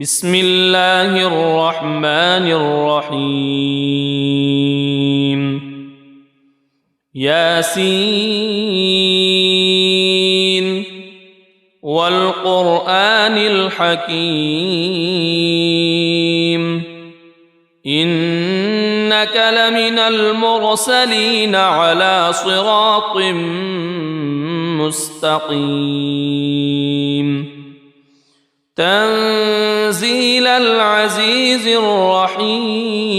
بسم الله الرحمن الرحيم ياسين والقرآن الحكيم إنك لمن المرسلين على صراط مستقيم تنزيل العزيز الرحيم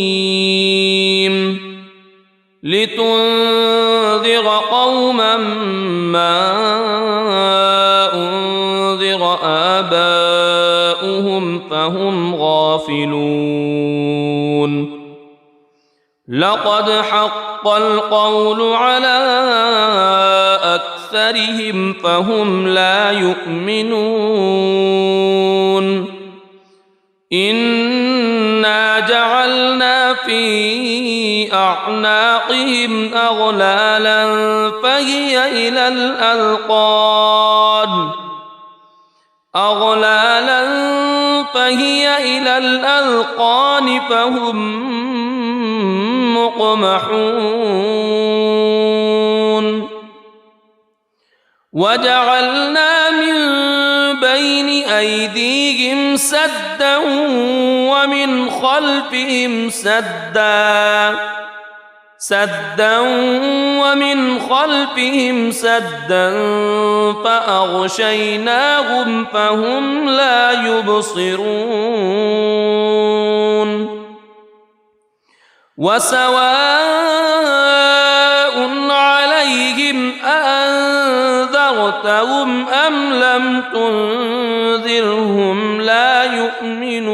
لتنذر قوما ما أنذر آباؤهم فهم غافلون لقد حق القول على أكثرهم فهم لا يؤمنون إنا جعلنا في أعناقهم أغلالا فهي إلى الأذقان فهم مقمحون وجعلنا من بين أيديهم سدا ومن خلفهم سدا فأغشيناهم فهم لا يبصرون وسواء عليهم أأنذرتهم أم لم تنذرهم لا يؤمنون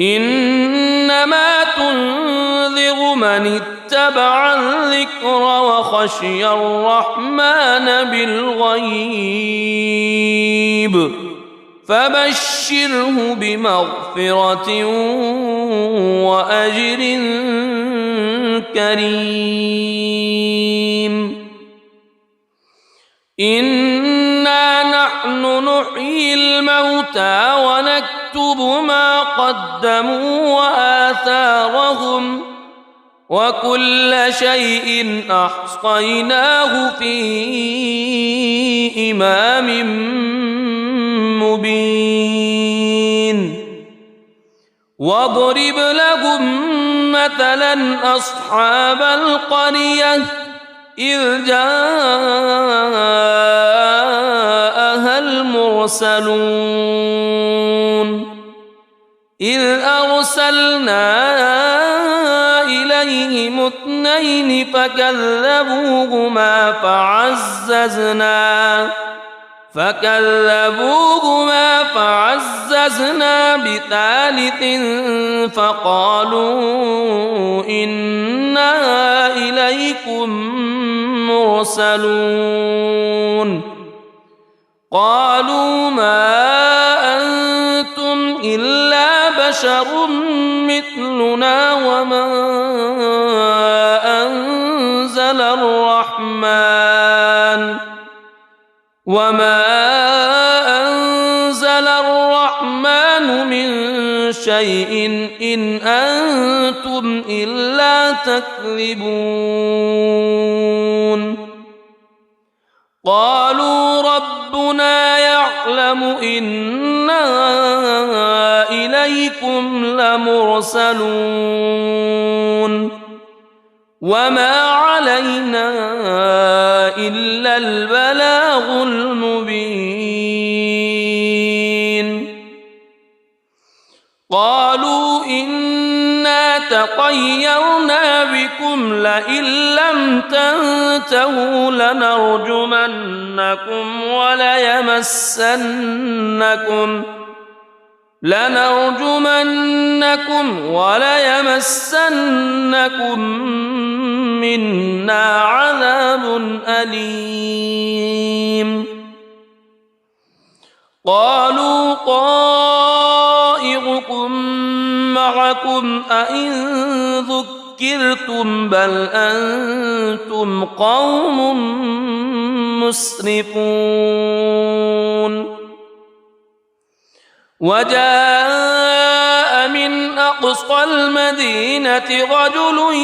إنما تنذر من اتبع الذكر وخشي الرحمن بالغيب فبشره بمغفرة وأجر كريم إنا نحن نحيي الموتى ونكتب ما قدموا وآثارهم وكل شيء أحصيناه في إمام مبين واضرب لهم مثلا أصحاب القرية إذ جاءها المرسلون إذ أرسلنا إليهم اثنين فكذبوهما فعززنا بثالث فقالوا إنا إليكم مرسلون قالوا ما أنتم إلا بشر مثلنا وما أنزل الرحمن من شيء إن أنتم إلا تكذبون قالوا ربنا يعلم إنا إليكم لمرسلون وما علينا إلا البلاغ المبين قالوا إنا تطيرنا بكم لئن لم تنتهوا لنرجمنكم وليمسنكم منا عذاب أليم قالوا طائركم معكم أئن ذكرتم بل أنتم قوم مسرفون وجاء من أقصى المدينة رجل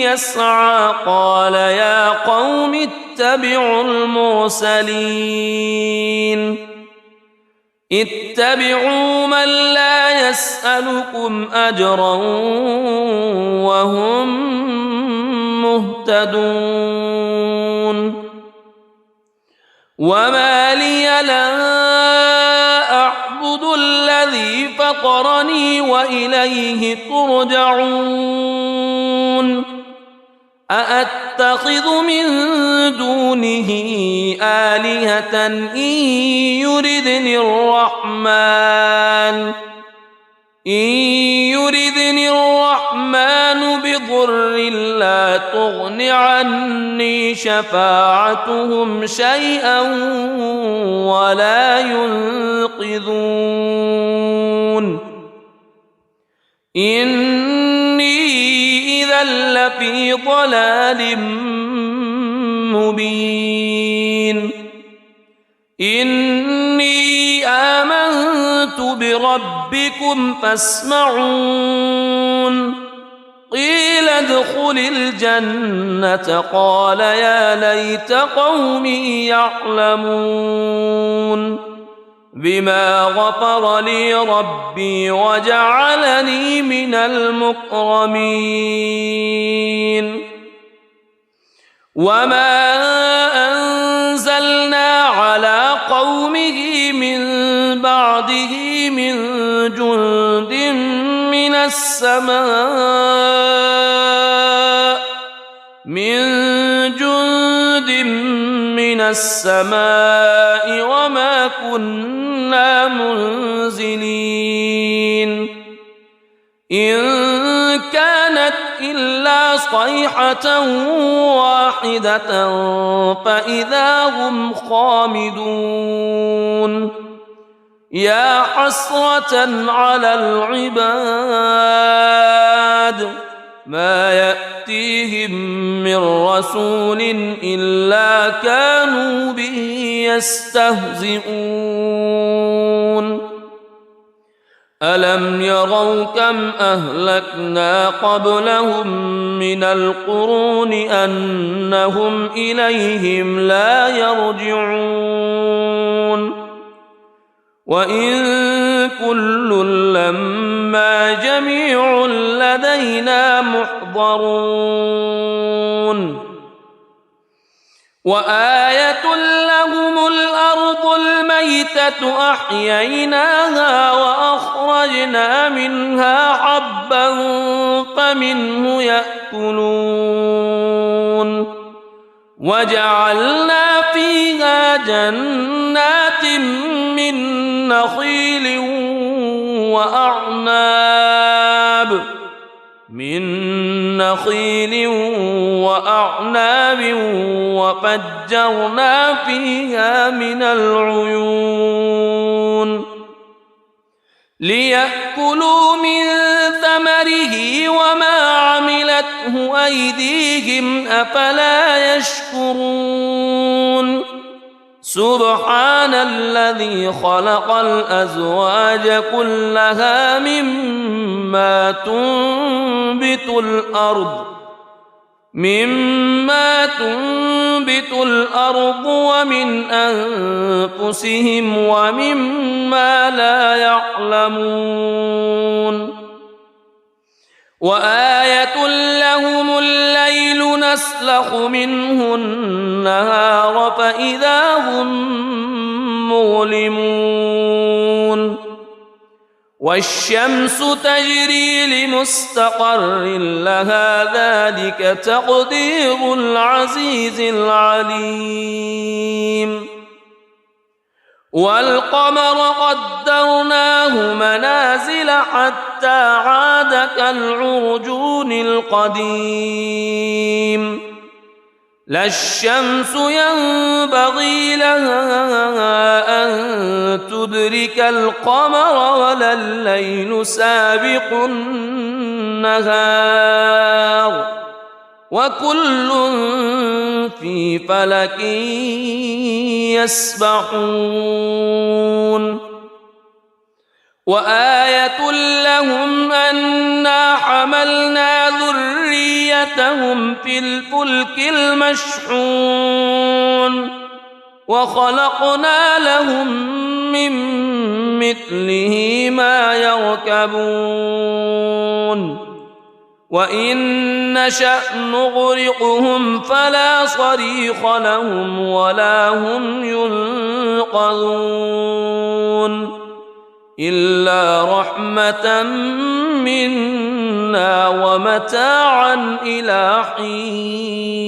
يسعى قال يا قوم اتبعوا المرسلين اتبعوا من لا يسألكم أجرا وهم مهتدون وما لي لا أعبد الذي فطرني وإليه ترجعون أأتخذ من دونه آلهة إن يردني الرحمن بضر لا تغن عني شفاعتهم شيئا ولا ينقذون إني إذا لفي ضلال مبين إني آمنت بربكم فاسمعون قيل ادخل الجنة قال يا ليت قومي يعلمون بما غفر لي ربي وجعلني من المكرمين وما أنزلنا على قومه من بعده من جند من السماء وما كنا منزلين إن كانت إلا صيحة واحدة فإذا هم خامدون يا حسرة على العباد ما يأتيهم من رسول إلا كانوا به يستهزئون ألم يروا كم أهلكنا قبلهم من القرون أنهم إليهم لا يرجعون وإن كل لما جميع لدينا محضرون وآية لهم الأرض الميتة أحييناها وأخرجنا منها حبا فمنه يأكلون وجعلنا فيها جنات من نخيل وأعناب وفجرنا فيها من العيون ليأكلوا من ثمره وما عملته أيديهم أفلا يشكرون سبحان الذي خلق الأزواج كلها مما تنبت الأرض ومن أنفسهم ومما لا يعلمون وآية لهم الليل نسلخ منه النهار فإذا هم مظلمون والشمس تجري لمستقر لها ذلك تقدير العزيز العليم والقمر قدرناه منازل حتى عاد كالعرجون القديم لا الشمس ينبغي لها أن تدرك القمر ولا الليل سابق النهار وكل في فلك يسبحون وآية لهم أنا حملنا ذريتهم في الفلك المشحون وخلقنا لهم من مثله ما يركبون وإن نشأ نغرقهم فلا صريخ لهم ولا هم ينقذون إلا رحمة منا ومتاعا إلى حين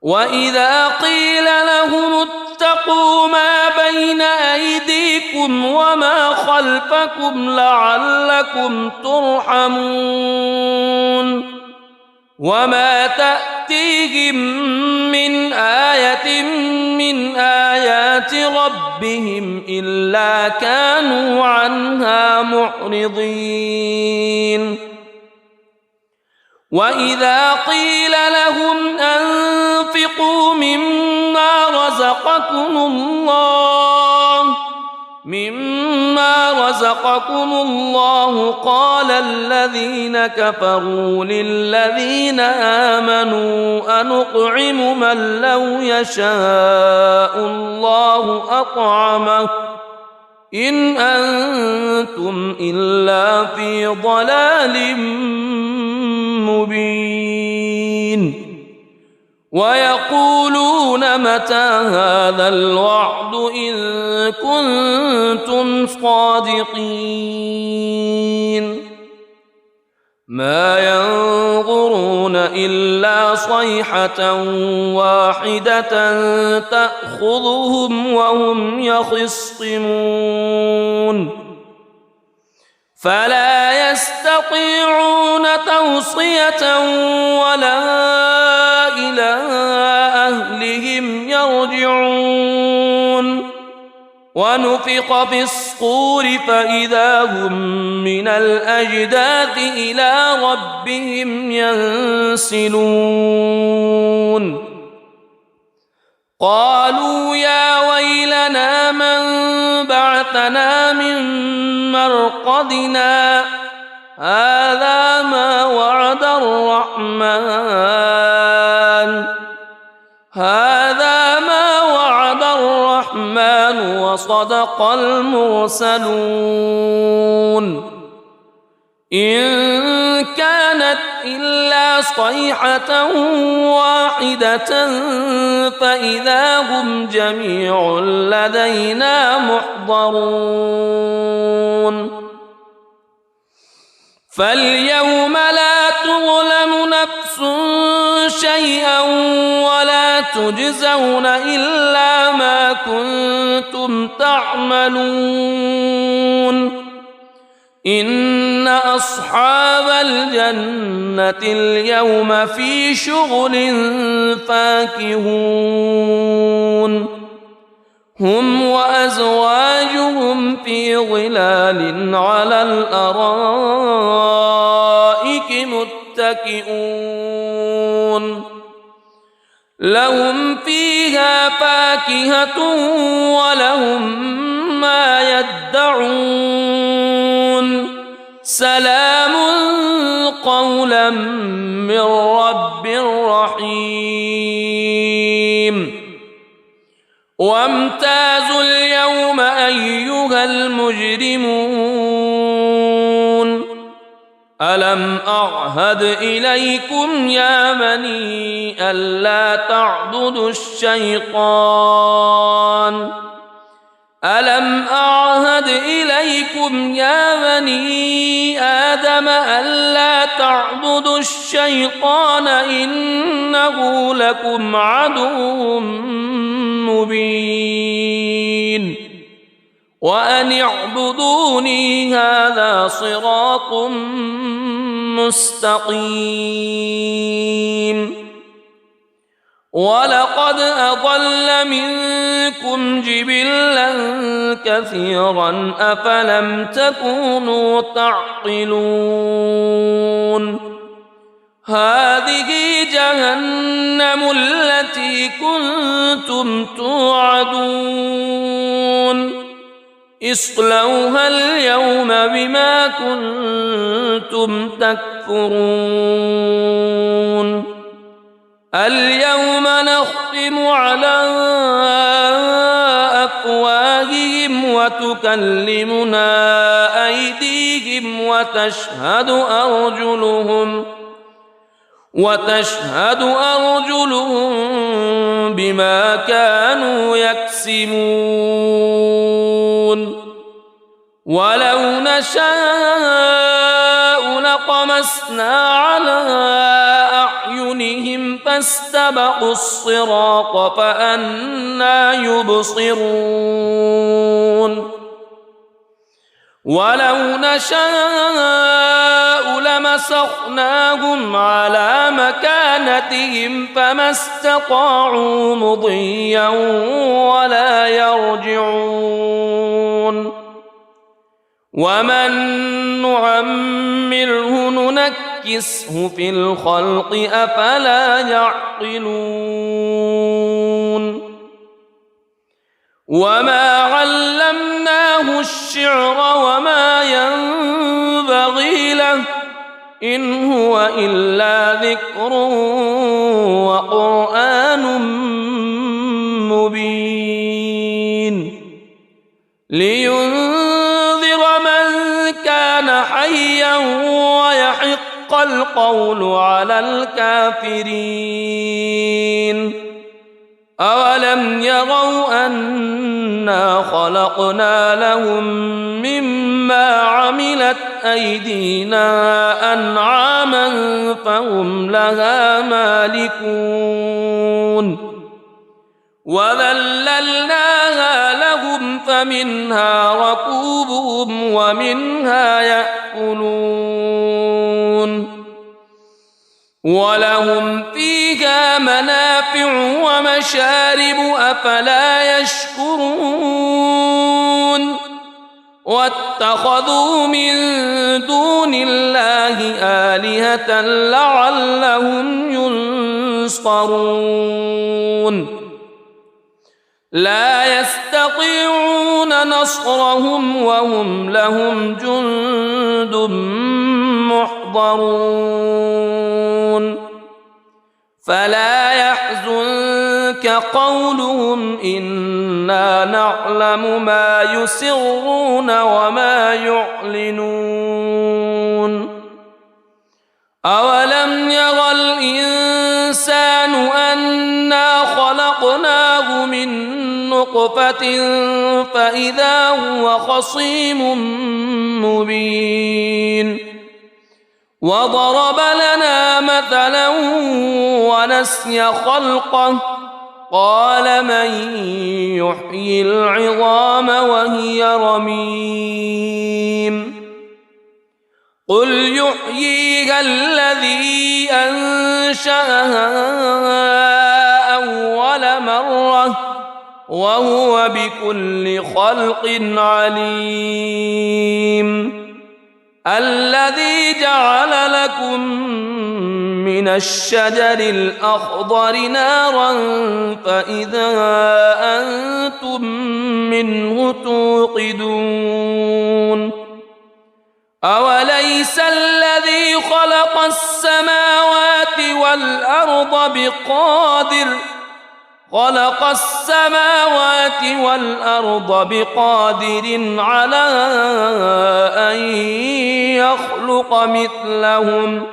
وإذا قيل لهم اتقوا ما بين أيديكم وما خلفكم لعلكم ترحمون وما تأتيهم من آية من آيات ربهم إلا كانوا عنها معرضين وإذا قيل لهم أنفقوا مما رزقكم الله قال الذين كفروا للذين آمنوا أنطعم من لو يشاء الله أطعمه إن أنتم إلا في ضلال مبين ويقولون متى هذا الوعد إن كنتم صادقين ما ينظرون إلا صيحة واحدة تأخذهم وهم يخصمون فلا يستطيعون توصية ولا إلى أهلهم يرجعون ونفخ في الصور فإذا هم من الأجداث إلى ربهم ينسلون قالوا يا ويلنا من بعثنا من مرقدنا هذا ما وعد الرحمن وصدق المرسلون إن كانت إلا صيحة واحدة فإذا هم جميع لدينا محضرون فاليوم لا تظلم نفس شيئا ولا تجزون إلا ما كنتم تعملون إن أصحاب الجنة اليوم في شغل فاكهون هم وأزواجهم في ظلال على الأرائك متكئون لهم فيها فاكهة ولهم ما يدعون سلام قولا من رب رحيم وامتازوا اليوم أيها المجرمون ألم أعهد إليكم يا بني ألا تعبدوا الشيطان ألم أعهد إليكم يا بني آدم ألا تعبدوا الشيطان إنه لكم عدو مبين وأن اعبدوني هذا صراط مستقيم ولقد أضل منكم جبلا كثيرا أفلم تكونوا تعقلون هذه جهنم التي كنتم توعدون اصلوها اليوم بما كنتم تكفرون اليوم نختم على أفواههم وتكلمنا أيديهم وتشهد أرجلهم بما كانوا يكسبون ولو نشاء لطمسنا على أعينهم فاستبقوا الصراط فأنى يبصرون ولو نشاء لمسخناهم على مكانتهم فما استطاعوا مضيا ولا يرجعون ومن نعمره ننكسه في الخلق أفلا يعقلون وما علمناه الشعر وما ينبغي له إن هو إلا ذكر وقرآن مبين لينذر من كان حيا ويحق القول على الكافرين أولم يروا أنا خلقنا لهم مما عملت أيدينا أنعاما فهم لها مالكون وذللناها لهم فمنها ركوبهم ومنها يأكلون ولهم فيها منافع ومشارب أفلا يشكرون واتخذوا من دون الله آلهة لعلهم ينصرون لا يستطيعون نصرهم وهم لهم جند محضرون فلا يحزنك قولهم إنا نعلم ما يسرون وما يعلنون أولم ير الإنسان أنا خلقناه من نطفة فإذا هو خصيم مبين وضرب لنا مثلا ونسي خلقه قال من يحيي العظام وهي رميم قل يحييها الذي أنشأها أول مرة وهو بكل خلق عليم الذي جعل لكم من الشجر الأخضر نارا فإذا أنتم منه توقدون أوليس الذي خلق السماوات والأرض بقادر على أن يخلق مثلهم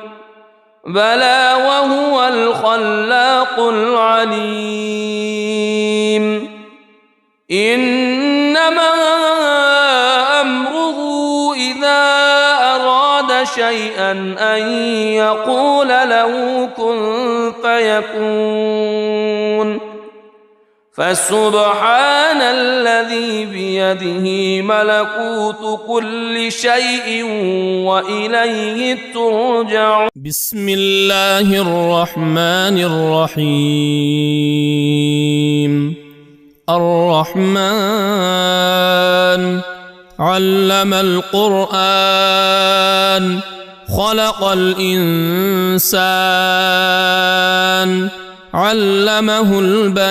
بلى وهو الخلاق العليم إنما أمره إذا أراد شيئا أن يقول له كن فيكون فسبحان الذي بيده ملكوت كل شيء وإليه ترجعون بسم الله الرحمن الرحيم الرحمن علم القرآن خلق الإنسان علمه البيان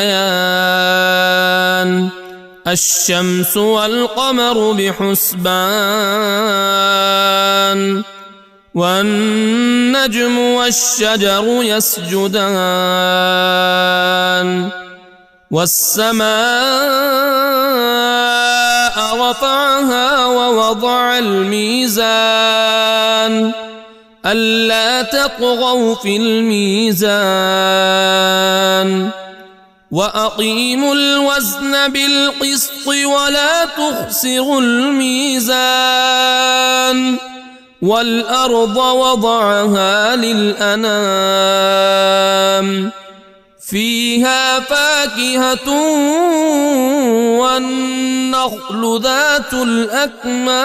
الشمس والقمر بحسبان والنجم والشجر يسجدان والسماء رفعها ووضع الميزان ألا تطغوا في الميزان وأقيموا الوزن بالقسط ولا تخسروا الميزان والأرض وضعها للأنام فيها فاكهة والنخل ذات الأكمام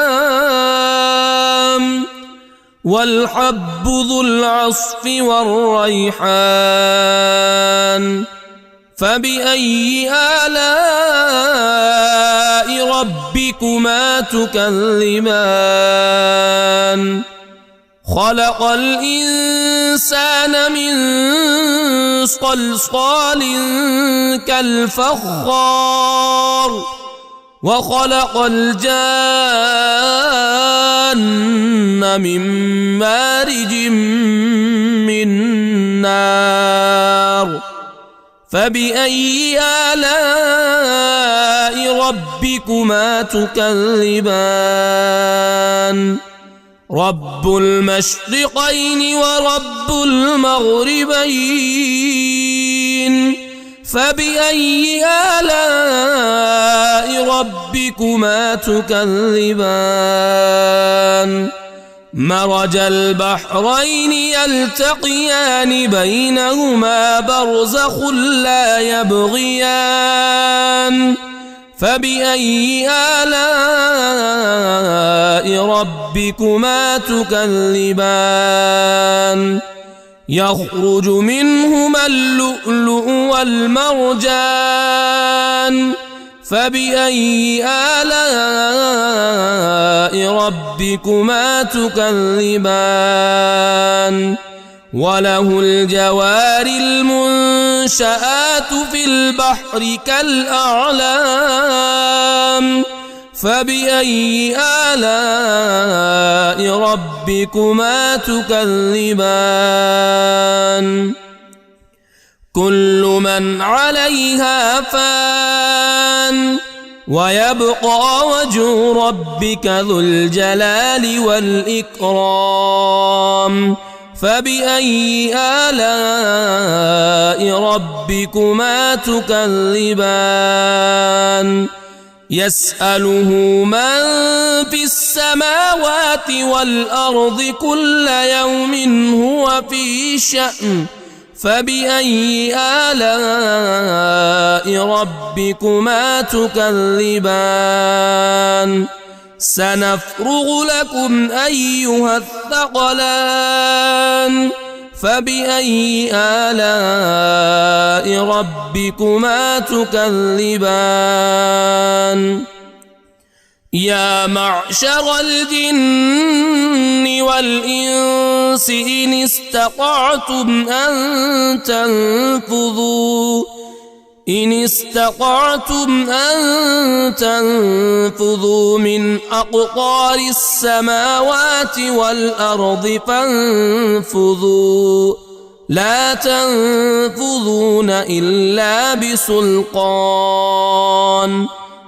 والحب ذو العصف والريحان فبأي آلاء ربكما تكذبان خلق الإنسان من صلصال كالفخار وخلق الجان من مارج من نار فبأي آلاء ربكما تكذبان رب المشرقين ورب المغربين فبأي آلاء ربكما تكذبان مرج البحرين يلتقيان بينهما برزخ لا يبغيان فبأي آلاء ربكما تكذبان يخرج منهما اللؤلؤ والمرجان فبأي آلاء ربكما تكذبان وله الجوار المنشآت في البحر كالأعلام فبأي آلاء ربكما تكذبان كل من عليها فان ويبقى وجه ربك ذو الجلال والإكرام فبأي آلاء ربكما تكذبان يسأله من في السماوات والأرض كل يوم هو في شأن فبأي آلاء ربكما تكذبان سنفرغ لكم أيها الثقلان فبأي آلاء ربكما تكذبان يا معشر الجن والإنس إن استطعتم أن تنفذوا من أقطار السماوات والأرض فانفذوا لا تنفذون إلا بسلطان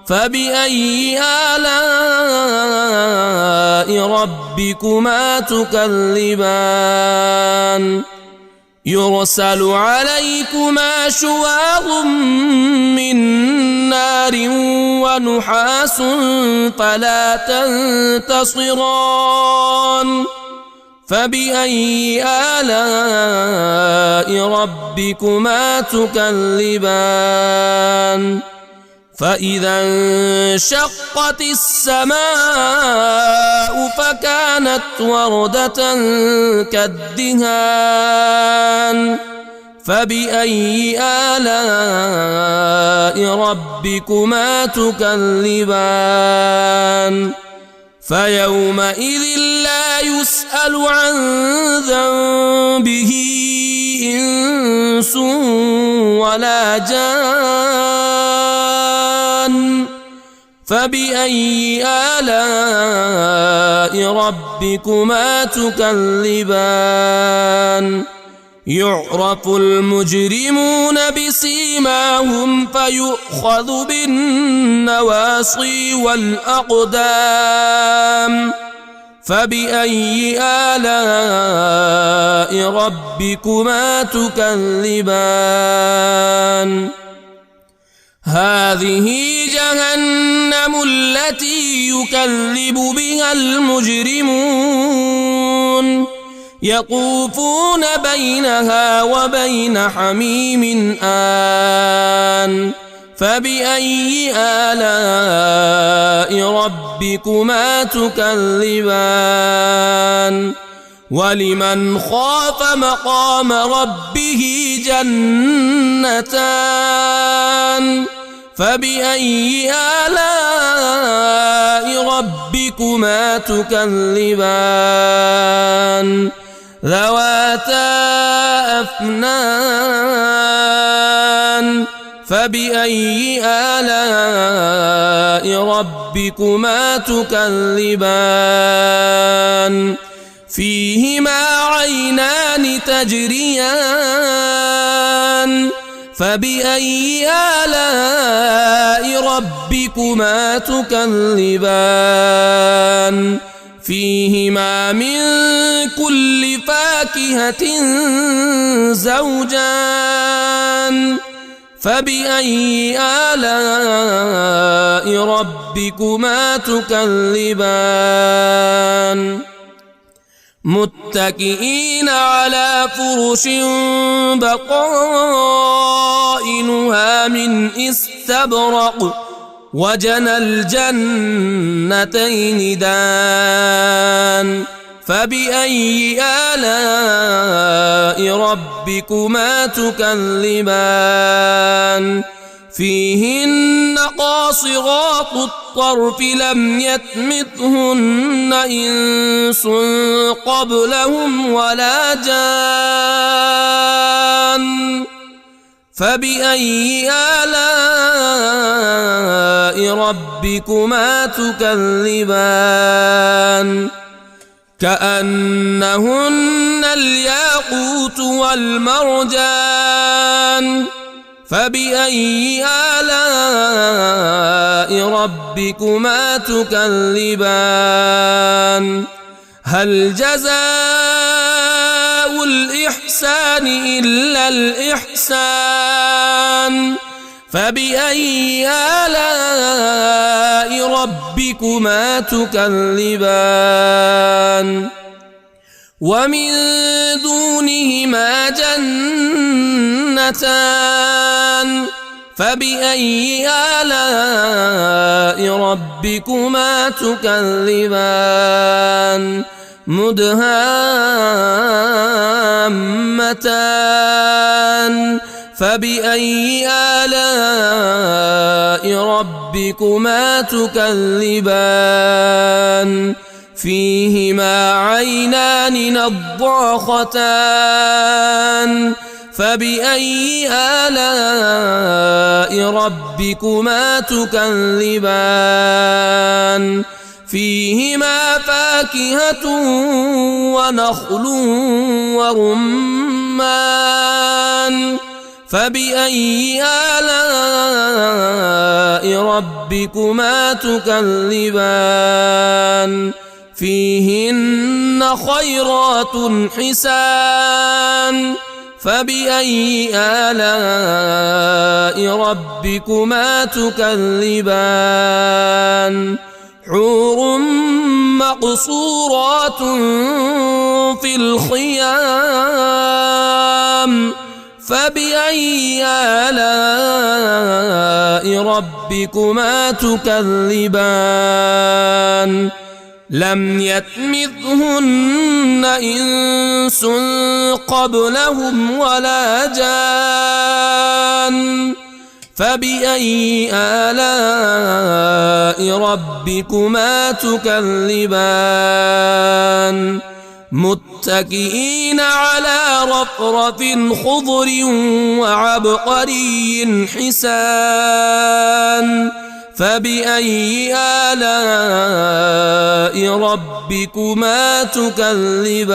فبأي آلاء ربكما تكذبان يرسل عليكما شواظ من نار ونحاس فلا تنتصران فبأي آلاء ربكما تكذبان فإذا انشقت السماء فكانت وردة كالدهان فبأي آلاء ربكما تكذبان فيومئذ لا يسأل عن ذنبه إنس ولا جان فبأي آلاء ربكما تكذبان يعرف المجرمون بسيماهم فيؤخذ بالنواصي والأقدام فبأي آلاء ربكما تكذبان هذه جهنم التي يكذب بها المجرمون يطوفون بينها وبين حميم آن فبأي آلاء ربكما تكذبان ولمن خاف مقام ربه جنتان فبأي آلاء ربكما تكذبان ذواتا أفنان فبأي آلاء ربكما تكذبان فيهما عينان تجريان فبأي آلاء ربكما تكذبان فيهما من كل فاكهة زوجان فبأي آلاء ربكما تكذبان متكئين على فرش بطائنها من استبرق وجنى الجنتين دان فبأي آلاء ربكما تكذبان فيهن قاصرات الطرف لم يطمثهن إنس قبلهم ولا جان فبأي آلاء ربكما تكذبان كأنهن الياقوت والمرجان فبأي آلاء ربكما تكذبان هل جزاء الإحسان إلا الإحسان فبأي آلاء ربكما تكذبان ومن دونهما جنتان فبأي آلاء ربكما تكذبان مدهامتان فبأي آلاء ربكما تكذبان فيهما عينان نضاختان فبأي آلاء ربكما تكذبان فيهما فاكهة ونخل ورمان فبأي آلاء ربكما تكذبان فيهن خيرات حسان فبأي آلاء ربكما تكذبان حور مقصورات في الخيام فبأي آلاء ربكما تكذبان لم يطمثهن إنس قبلهم ولا جان فبأي آلاء ربكما تكذبان متكئين على رفرف خضر وعبقري حسان فبأي آلاء ربكما تكذبان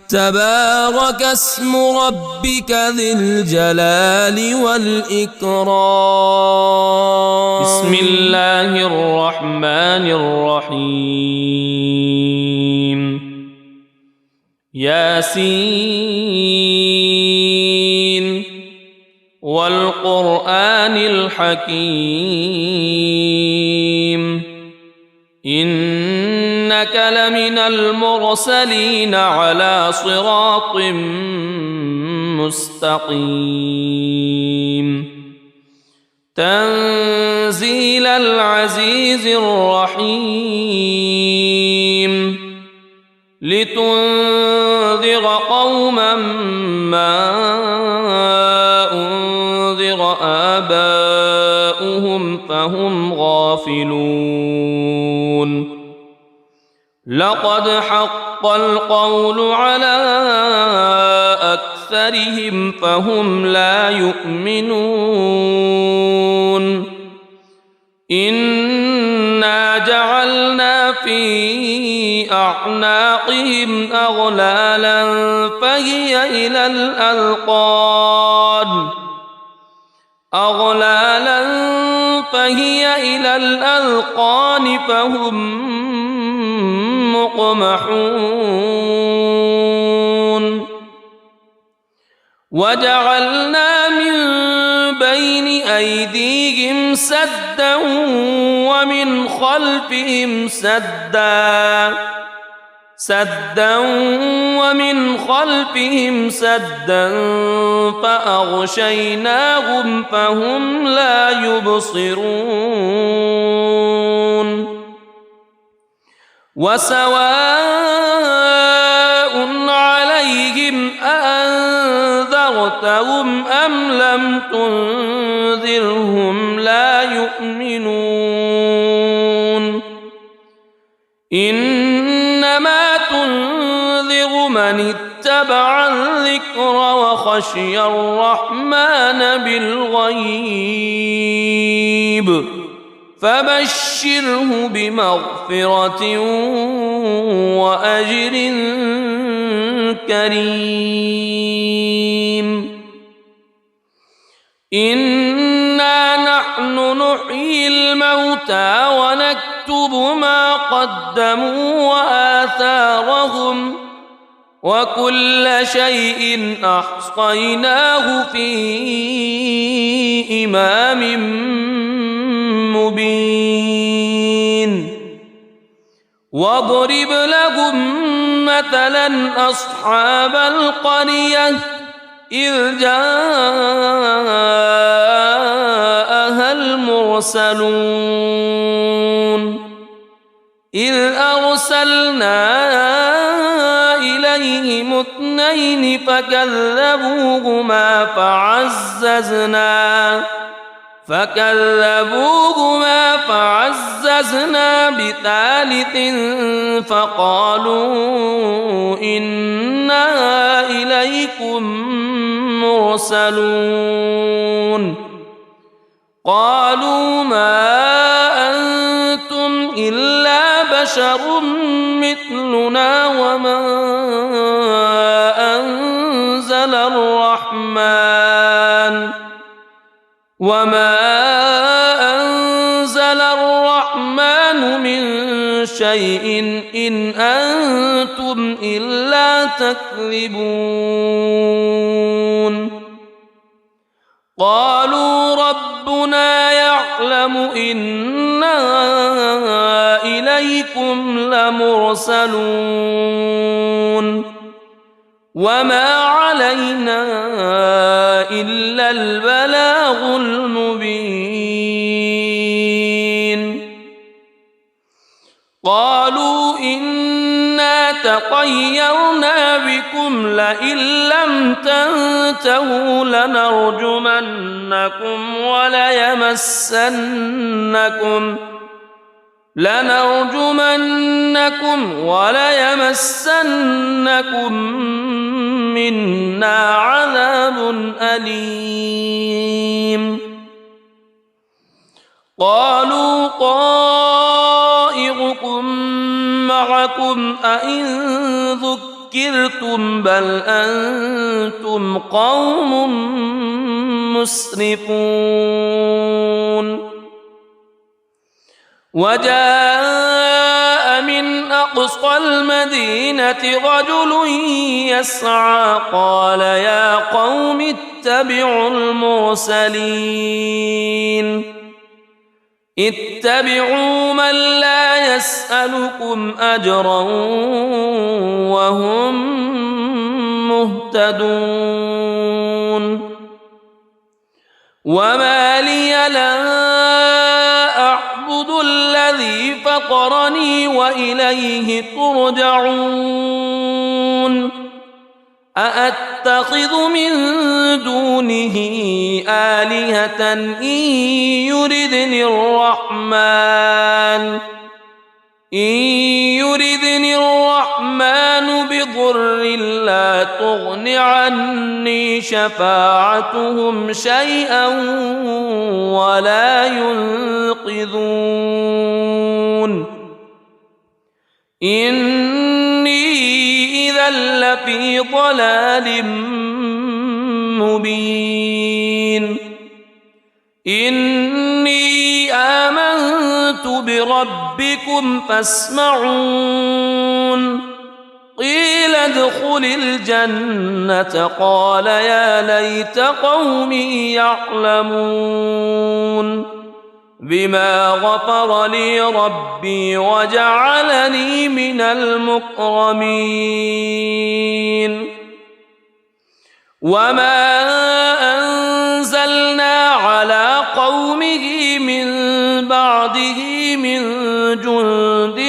تبارك اسم ربك ذي الجلال والإكرام بسم الله الرحمن الرحيم ياسين والقرآن الحكيم إنك لمن المرسلين على صراط مستقيم تنزيل العزيز الرحيم لتنذر قوما ما أنذر آباؤهم فهم غافلون لقد حق القول على أكثرهم فهم لا يؤمنون إنا جعلنا في أعناقهم أغلالا فهي إلى الأذقان فهم مقمحون وجعلنا من بين أيديهم سدا ومن خلفهم سدا فأغشيناهم فهم لا يبصرون وسواء عليهم أأنذرتهم أم لم تنذرهم لا يؤمنون إنما تنذر من اتبع الذكر وخشي الرحمن بالغيب فبشره بمغفرة وأجر كريم إنا نحن نحيي الموتى ونكتب ما قدموا وآثارهم وكل شيء أحصيناه في إمام مبين واضرب لهم مثلا أصحاب القرية إذ جاءها المرسلون إذ أرسلنا إليهم اثنين فكذبوهما فعززنا بثالث فقالوا إنا إليكم مرسلون قالوا ما أنتم إلا بشر مثلنا وما أنزل الرحمن من شيء إن أنتم إلا تكذبون قالوا ربنا يعلم إنا إليكم لمرسلون وما علينا إلا البلاغ المبين قالوا إنا تطيرنا بكم لئن لم تنتهوا لنرجمنكم وليمسنكم منا عذاب أليم قالوا طائركم معكم أئن ذكرتم بل أنتم قوم مسرفون وجاء من أقصى المدينة رجل يسعى قال يا قوم اتبعوا المرسلين اتبعوا من لا يسألكم أجرا وهم مهتدون وما لي لا أعبد الذي فطرني وإليه ترجعون أأتخذ من دونه آلهة إن يردني الرحمن بضر لا تغن عني شفاعتهم شيئا ولا ينقذون إني إذا لفي ضلال مبين إني آمنت بربكم فاسمعون قيل ادخل الجنة قال يا ليت قومي يعلمون بما غفر لي ربي وجعلني من المكرمين وما أنزلنا على قومه من بعده من جند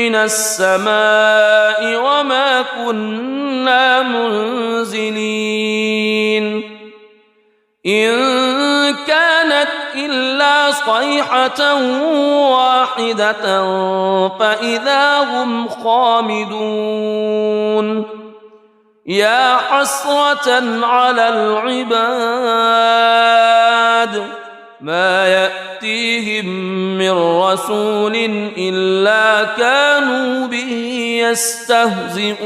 من السماء وما كنا منزلين إن كانت إلا صيحة واحدة فإذا هم خامدون يا حسرة على العباد ما يأتيهم من رسول إلا كانوا به يستهزئون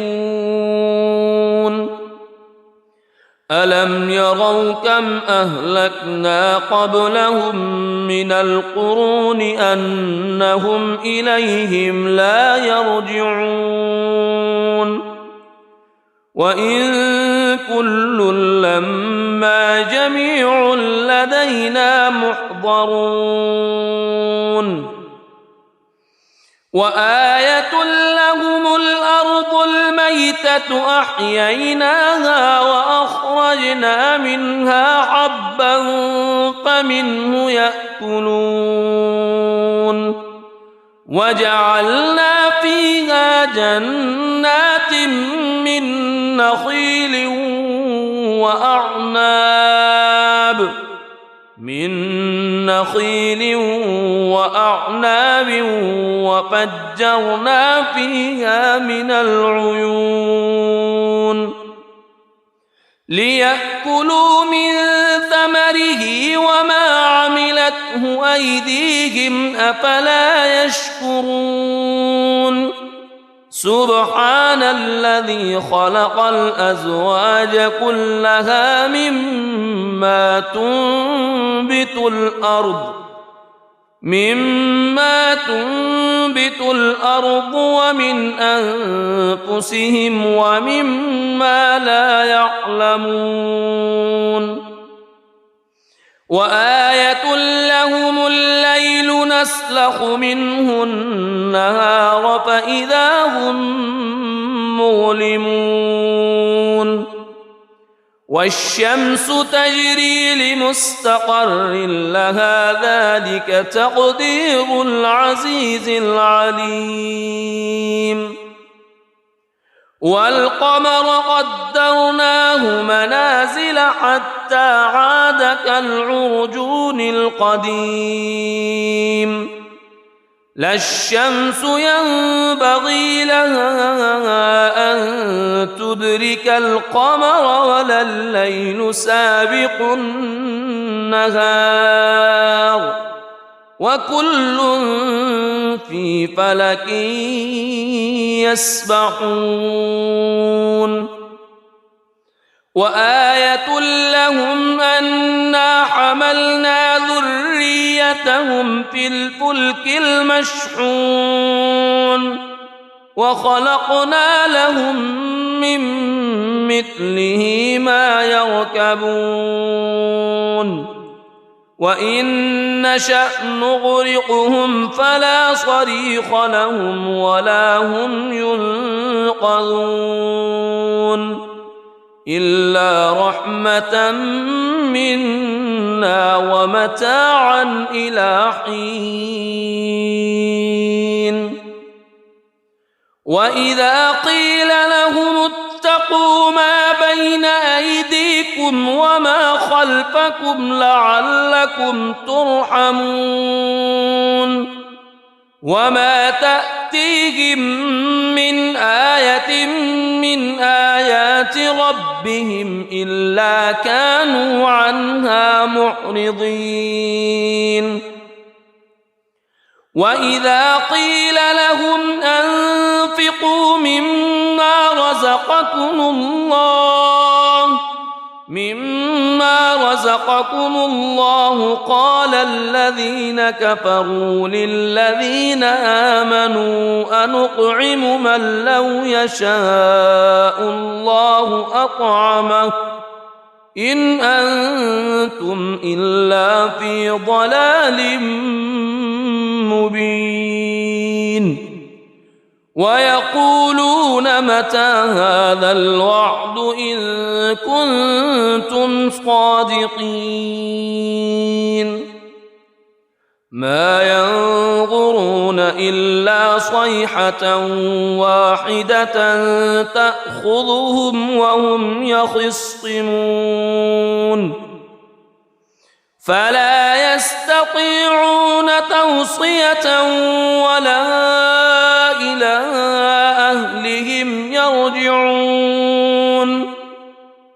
ألم يروا كم أهلكنا قبلهم من القرون أنهم إليهم لا يرجعون وإن كل لما جميع لدينا محضرون وآية لهم الأرض الميتة أحييناها وأخرجنا منها حبا فمنه يأكلون وجعلنا فيها جنات من نخيل وأعناب وفجرنا فيها من العيون ليأكلوا من ثمره وما عملته أيديهم أفلا يشكرون سبحان الذي خلق الأزواج كلها مما تنبت الأرض ومن أنفسهم ومما لا يعلمون وآية لهم الليل نسلخ منه النهار فإذا هم مظلمون والشمس تجري لمستقر لها ذلك تقدير العزيز العليم والقمر قدرناه منازل حتى عاد كالعرجون القديم لا الشمس ينبغي لها أن تدرك القمر ولا الليل سابق النهار وكل في فلك يسبحون وآية لهم أنا حملنا ذريتهم في الفلك المشحون وخلقنا لهم من مثله ما يركبون وإن نشأ نغرقهم فلا صريخ لهم ولا هم ينقذون إلا رحمة منا ومتاعا إلى حين وإذا قيل لهم اتقوا ما بين أيديكم وما خلفكم لعلكم ترحمون وما تأتيهم من آية من آيات ربهم إلا كانوا عنها معرضين وإذا قيل لهم أنفقوا مما رزقكم الله قال الذين كفروا للذين آمنوا أنطعم من لو يشاء الله أطعمه إن أنتم إلا في ضلال مبين ويقولون متى هذا الوعد إن كنتم صادقين ما ينظرون إلا صيحة واحدة تأخذهم وهم يخصمون فلا يستطيعون توصية ولا إلى أهلهم يرجعون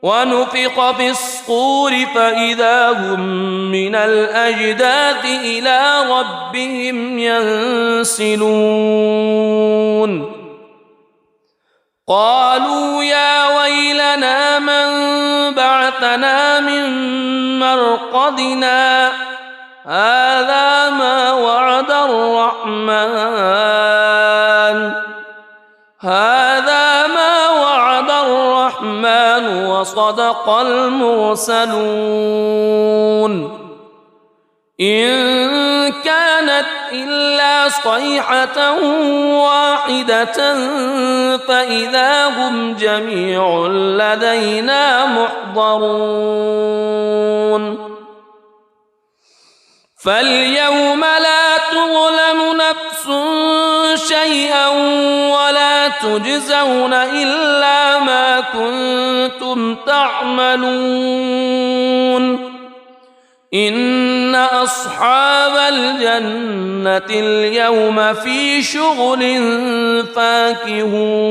ونفخ في الصور فإذا هم من الأجداث إلى ربهم ينسلون قالوا يا ويلنا من بعثنا من مرقدنا هذا ما وعد الرحمن وصدق المرسلون إن كانت إلا صيحة واحدة فإذا هم جميع لدينا محضرون فاليوم لا تظلم نفس شيئا ولا تجزون إلا ما كنتم تعملون إن أصحاب الجنة اليوم في شغل فاكهون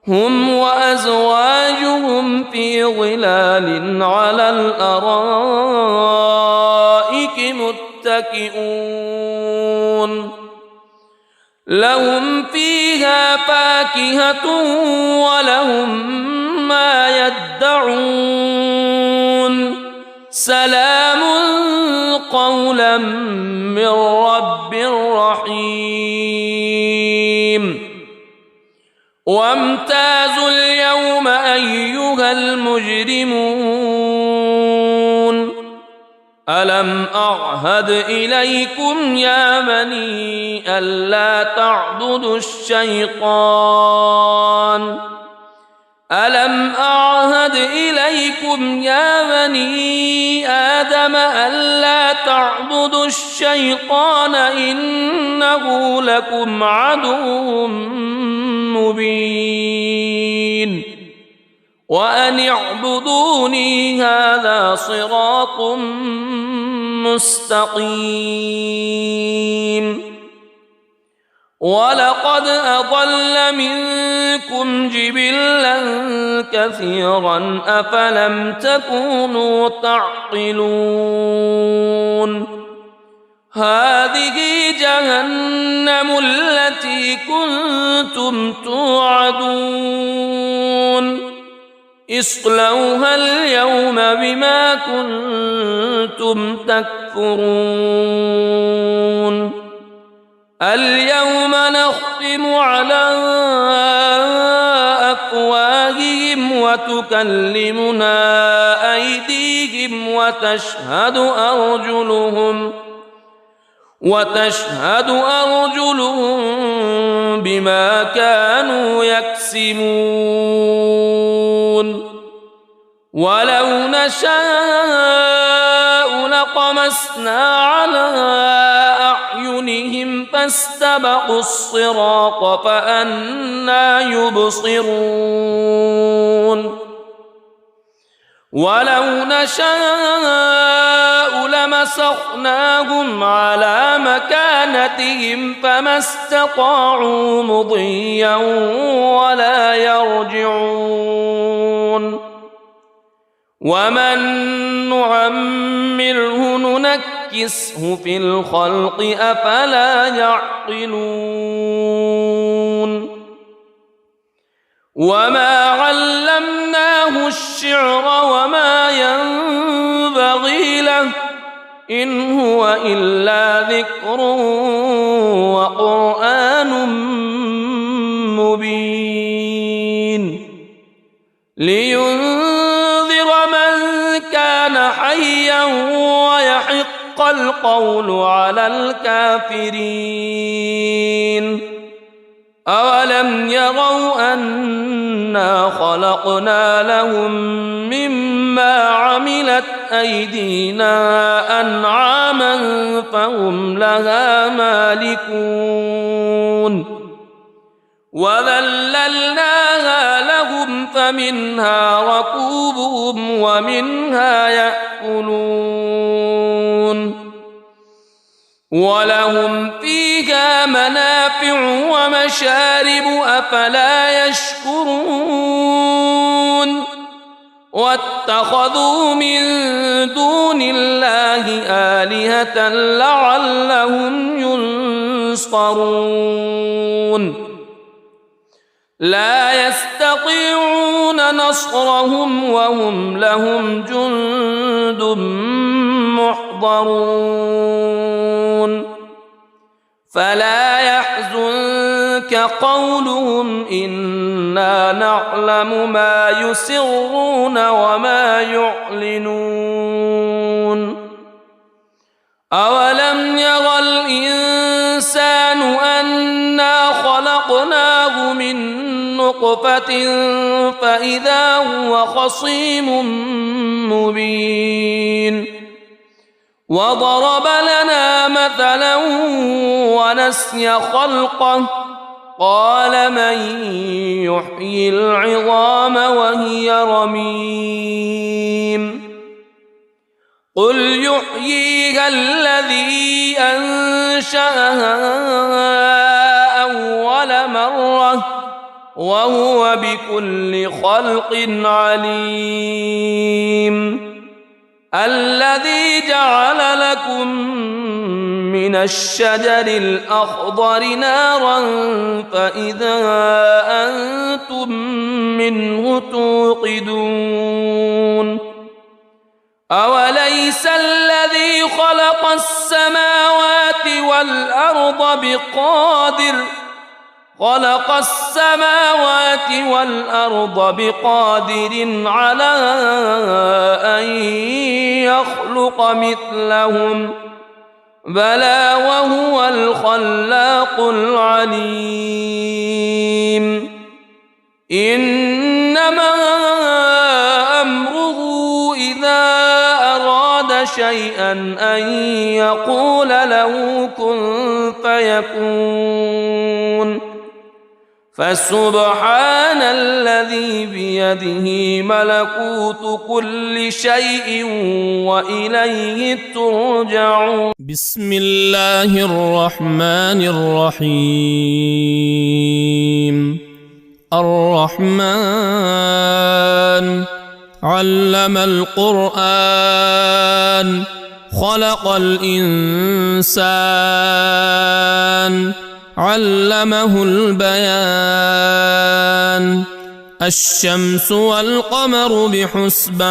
هم وأزواجهم في ظلال على الأرائك متكئون لهم فيها فاكهة ولهم ما يدعون سلام قولا من رب رحيم وامتازوا اليوم أيها المجرمون ألم أعهد إليكم يا بني ألا تعبدوا الشيطان ألم أعهد إليكم يا بني آدم ألا تعبدوا الشيطان إنه لكم عدو مبين وأن اعبدوني هذا صراط مستقيم ولقد أضل منكم جبلا كثيرا أفلم تكونوا تعقلون هذه جهنم التي كنتم توعدون اصلوها اليوم بما كنتم تكفرون اليوم نختم على أفواههم وتكلمنا أيديهم وتشهد أرجلهم بما كانوا يكسبون ولو نشاء لطمسنا على أعينهم فاستبقوا الصراط فأنى يبصرون ولو نشاء لمسخناهم على مكانتهم فما استطاعوا مضيا ولا يرجعون ومن نعمره ننكسه في الخلق أفلا يعقلون وما علمناه الشعر وما ينبغي له إن هو إلا ذكر وقرآن مبين لينذر من كان حيا ويحق القول على الكافرين أولم يروا أنا خلقنا لهم مما عملت أيدينا أنعاما فهم لها مالكون وذللناها لهم فمنها ركوبهم ومنها يأكلون ولهم فيها منافع ومشارب أفلا يشكرون واتخذوا من دون الله آلهة لعلهم ينصرون لا يستطيعون نصرهم وهم لهم جند محضرون فلا يحزنك قولهم إنا نعلم ما يسرون وما يعلنون أولم ير الإنسان أنا خلقناه من نطفة فإذا هو خصيم مبين وضرب لنا مثلا ونسي خلقه قال من يحيي العظام وهي رميم قل يحييها الذي أنشأها أول مرة وهو بكل خلق عليم الذي جعل لكم من الشجر الأخضر نارا فإذا أنتم منه توقدون أوليس الذي خلق السماوات والأرض بقادر على أن يخلق مثلهم بلى وهو الخلاق العليم إنما أمره إذا أراد شيئا أن يقول له كن فيكون فسبحان الذي الذي بيده ملكوت كل شيء وإليه ترجعون. بسم الله الرحمن الرحيم. الرحمن علم القرآن خلق الإنسان علمه البيان. الشمس والقمر بحسبان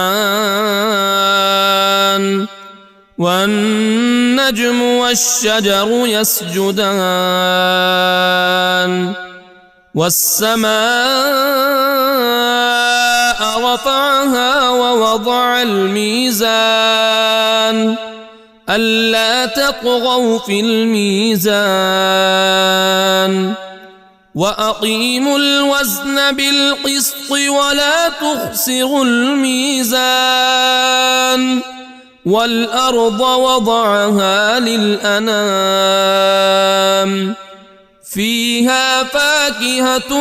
والنجم والشجر يسجدان. والسماء رفعها ووضع الميزان ألا تطغوا في الميزان وأقيموا الوزن بالقسط ولا تخسروا الميزان. والأرض وضعها للأنام فيها فاكهة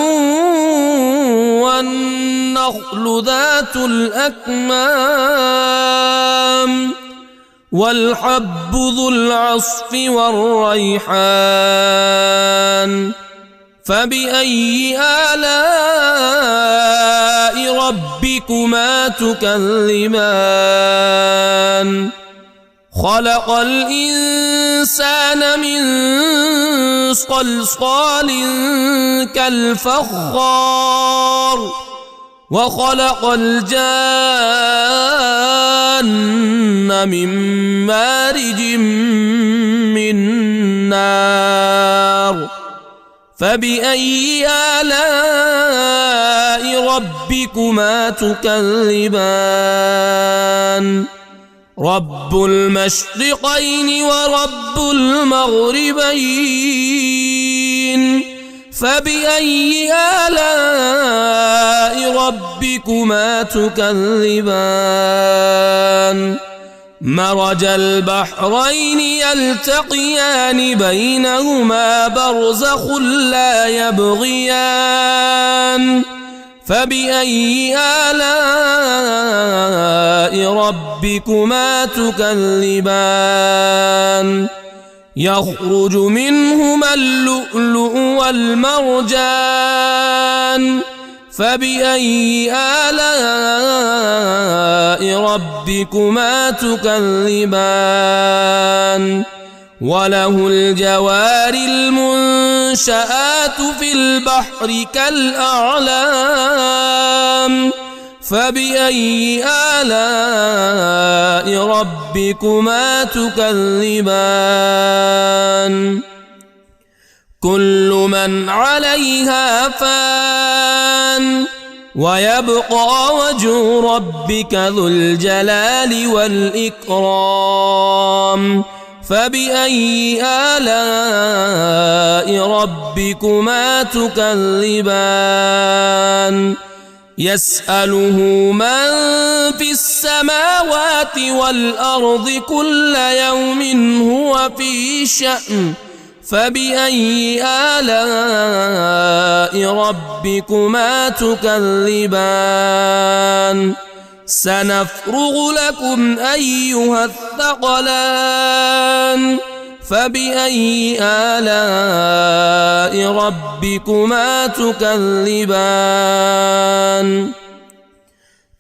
والنخل ذات الأكمام والحب ذو العصف والريحان. فبأي آلاء ربكما تكذبان؟ خلق الإنسان من صلصال كالفخار وخلق الجان من مارج من نار. فبأي آلاء ربكما تكذبان؟ رب المشرقين ورب المغربين. فبأي آلاء ربكما تكذبان؟ مرج البحرين يلتقيان بينهما برزخ لا يبغيان. فبأي آلاء ربكما تكذبان؟ يخرج منهما اللؤلؤ والمرجان. فبأي آلاء ربكما تكذبان؟ وله الجوار المنشآت في البحر كالأعلام. فبأي آلاء ربكما تكذبان؟ كل من عليها فان ويبقى وجه ربك ذو الجلال والإكرام. فبأي آلاء ربكما تكذبان؟ يسأله من في السماوات والأرض كل يوم هو في شأن. فبأي آلاء ربكما تكذبان؟ سنفرغ لكم أيها الثقلان. فبأي آلاء ربكما تكذبان؟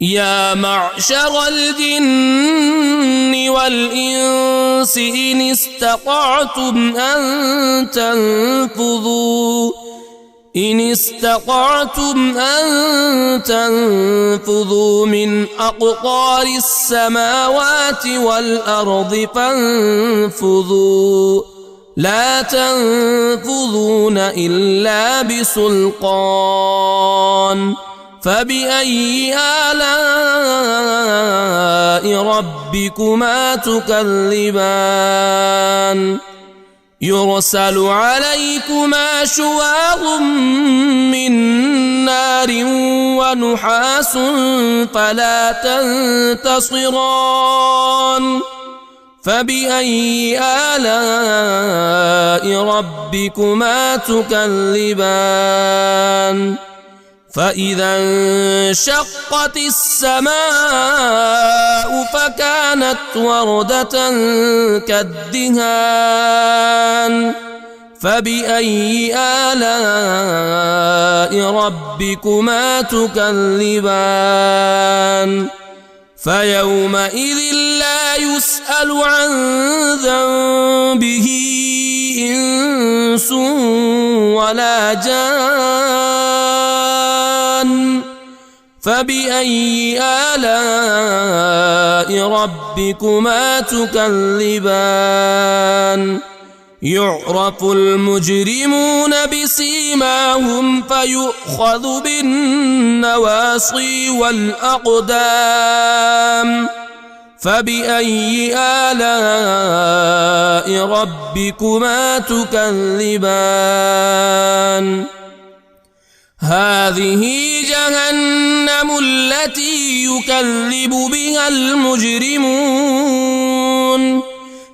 يا معشر الجن والإنس إن استطعتم أن تنفذوا من أقطار السماوات والأرض فانفذوا لا تنفذون إلا بسلطان. فبأي آلاء ربكما تكذبان؟ يرسل عليكما شواظ من نار ونحاس فلا تنتصران. فبأي آلاء ربكما تكذبان؟ فإذا انشقت السماء فكانت وردة كالدهان فبأي آلاء ربكما تكذبان فيومئذ لا يسأل عن ذنبه إنس ولا جان فبأي آلاء ربكما تكذبان يعرف المجرمون بسيماهم فيؤخذ بالنواصي والأقدام فبأي آلاء ربكما تكذبان هذه جهنم التي يكذب بها المجرمون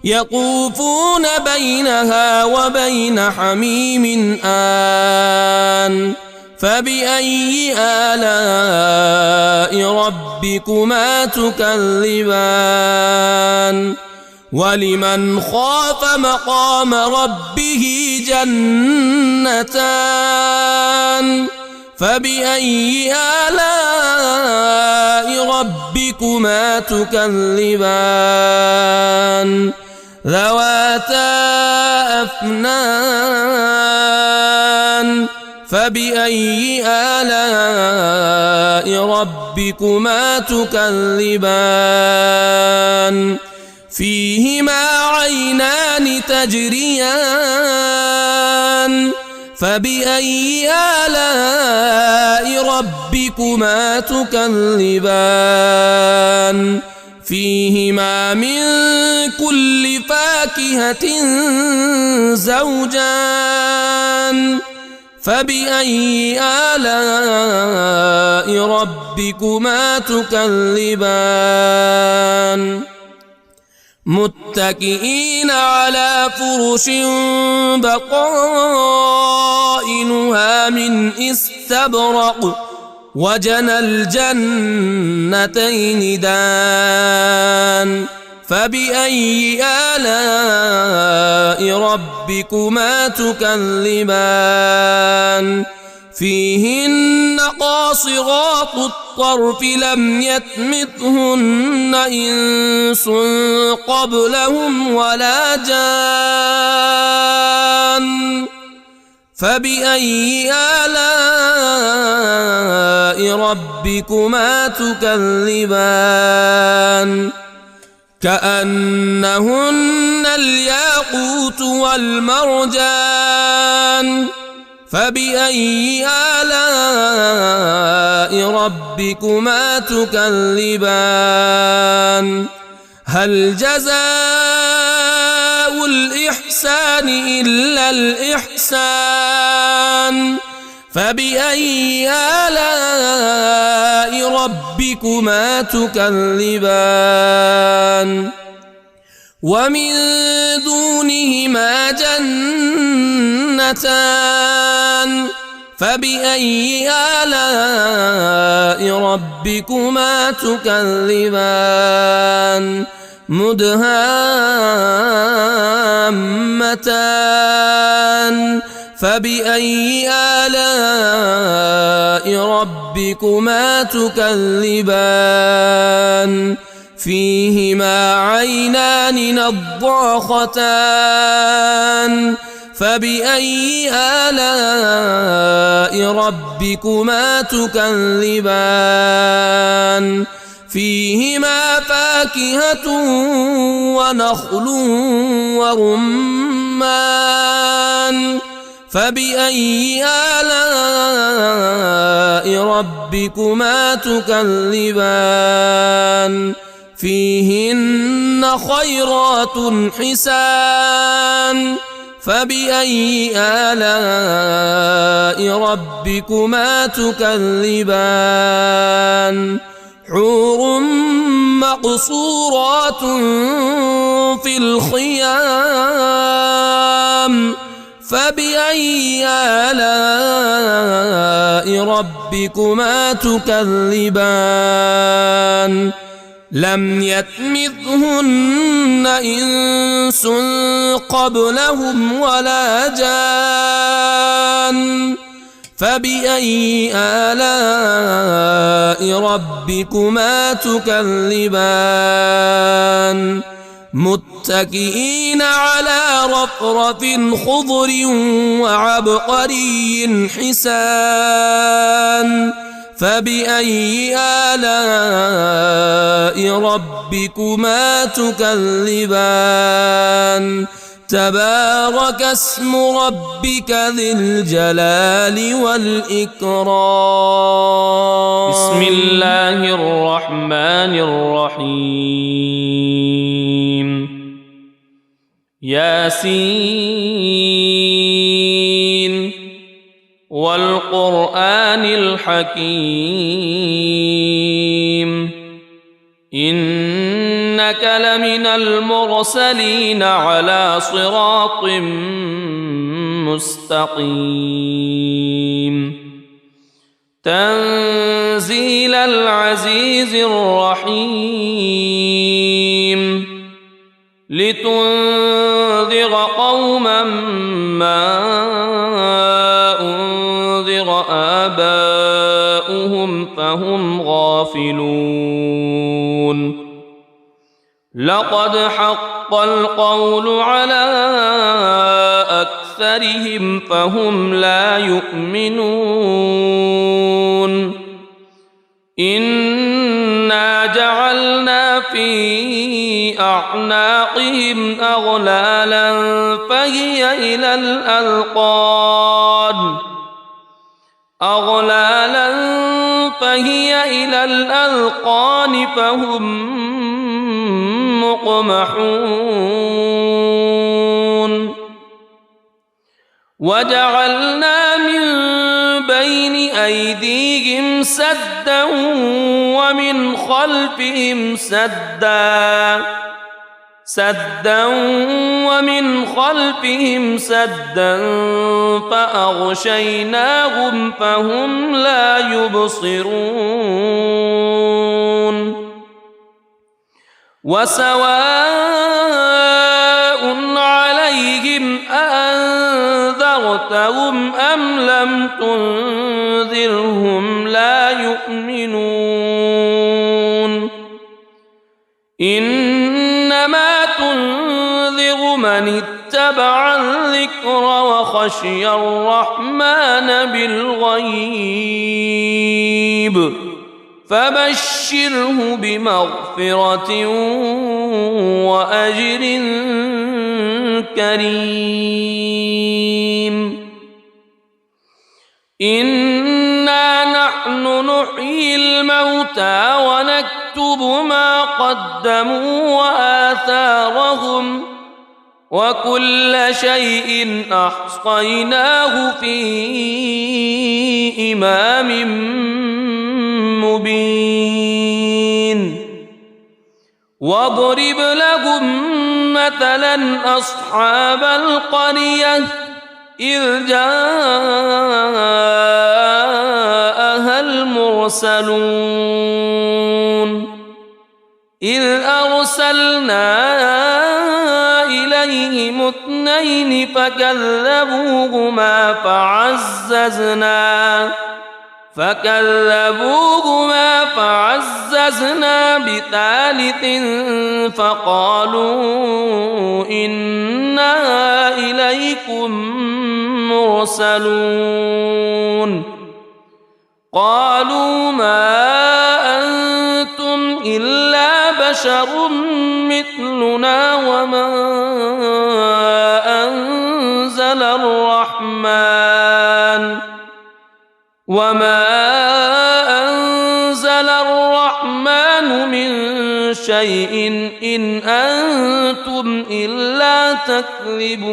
يطوفون بينها وبين حميم آن فبأي آلاء ربكما تكذبان ولمن خاف مقام ربه جنتان فبأي آلاء ربكما تكذبان ذواتا أفنان فبأي آلاء ربكما تكذبان فيهما عينان تجريان فبأي آلاء ربكما تكذبان فيهما من كل فاكهة زوجان فبأي آلاء ربكما تكذبان متكئين على فرش بطائنها من استبرق وجنى الجنتين دان فبأي آلاء ربكما تكذبان فيهن قاصرات الطرف لم يطمثهن إنس قبلهم ولا جان فبأي آلاء ربكما تكذبان كأنهن الياقوت والمرجان فبأي آلاء ربكما تكذبان هل جزاء الإحسان إلا الإحسان فبأي آلاء ربكما تكذبان ومن دونهما جنتان فبأي آلاء ربكما تكذبان مدهامتان فبأي آلاء ربكما تكذبان فيهما عينان نضاختان فبأي آلاء ربكما تكذبان فيهما فاكهة ونخل ورمان فبأي آلاء ربكما تكذبان فيهن خيرات حسان فبأي آلاء ربكما تكذبان حور مقصورات في الخيام فبأي آلاء ربكما تكذبان لم يطمثهن إنس قبلهم ولا جان فبأي آلاء ربكما تكذبان متكئين على رفرف خضر وعبقري حسان فبأي آلاء ربكما تكذبان تبارك اسم ربك ذي الجلال والإكرام بسم الله الرحمن الرحيم ياسين والقرآن الحكيم إنك لمن المرسلين على صراط مستقيم تنزيل العزيز الرحيم لتنذر قوما ما أنذر آباؤهم فهم غافلون لقد حق القول على أكثرهم فهم لا يؤمنون إنا جعلنا في أعناقهم أغلالا فهي إلى الأذقان فهم مقمحون وجعلنا من بين أيديهم سدا ومن خلفهم سدا فأغشيناهم فهم لا يبصرون وسواء عليهم أأنذرتهم أم لم تنذرهم لا يؤمنون إنما تنذر من اتبع الذكر وخشي الرحمن بالغيب فبشره بمغفرة وأجر كريم إنا نحن نحيي الموتى ونكتب ما قدموا وآثارهم وكل شيء أحصيناه في إمام مبين واضرب لهم مثلا أصحاب القرية إذ جاءها المرسلون إذ أرسلنا إليهم اثنين فكذبوهما فعززنا بثالث فقالوا إنا إليكم مرسلون قالوا ما أنتم إلا بشر مثلنا وما أنزل الرحمن من شيء إن أنتم إلا تكذبون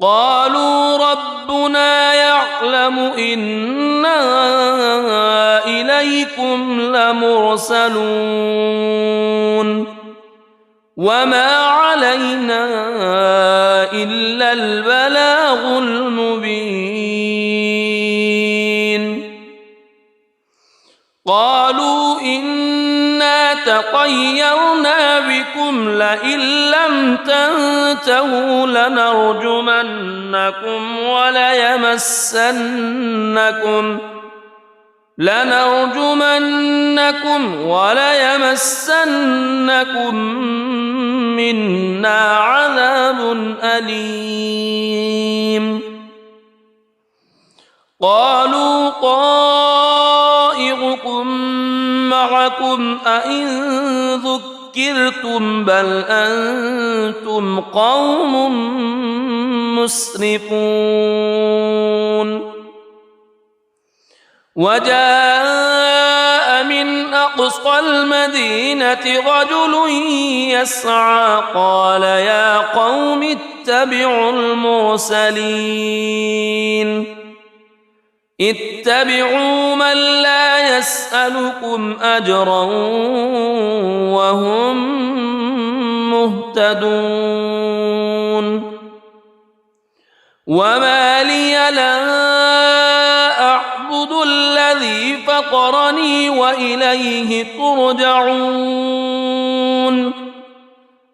قالوا ربنا يعلم إنا إليكم لمرسلون وما علينا إلا البلاغ المبين. قالوا إنا تطيرنا بكم لئن لم تنتهوا لنرجمنكم وليمسنكم منا عذاب أليم. قالوا طائركم معكم أئن ذكرتم بل أنتم قوم مسرفون. وجاء من أقصى المدينة رجل يسعى قال يا قوم اتبعوا المرسلين اتبعوا من لا يسألكم أجرا وهم مهتدون. وما لي لا أعبد الذي فطرني وإليه ترجعون.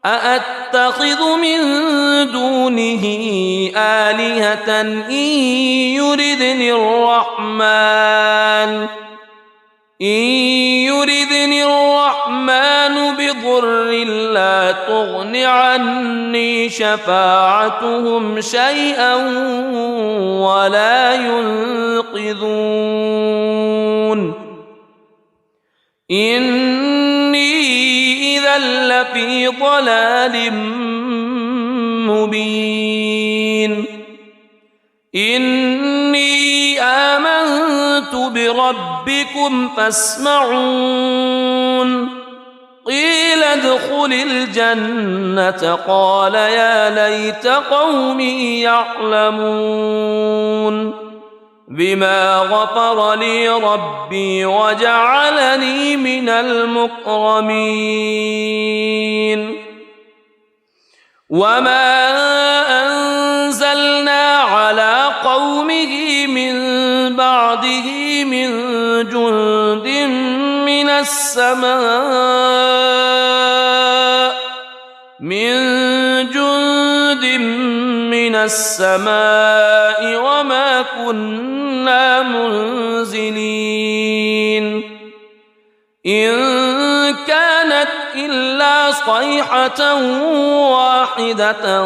أأتخذ من دونه آلهة إن يردني الرحمن بضر لا تغن عني شفاعتهم شيئا ولا ينقذون. إني إذا لفي ضلال مبين. إني آمنت بربكم فاسمعون. قيل ادخل الجنة قال يا ليت قومي يعلمون بما غفر لي ربي وجعلني من المكرمين. وما أنزلنا على قومه من بعده من جند من السماء وما كنا منزلين. إن كانت إلا صيحة واحدة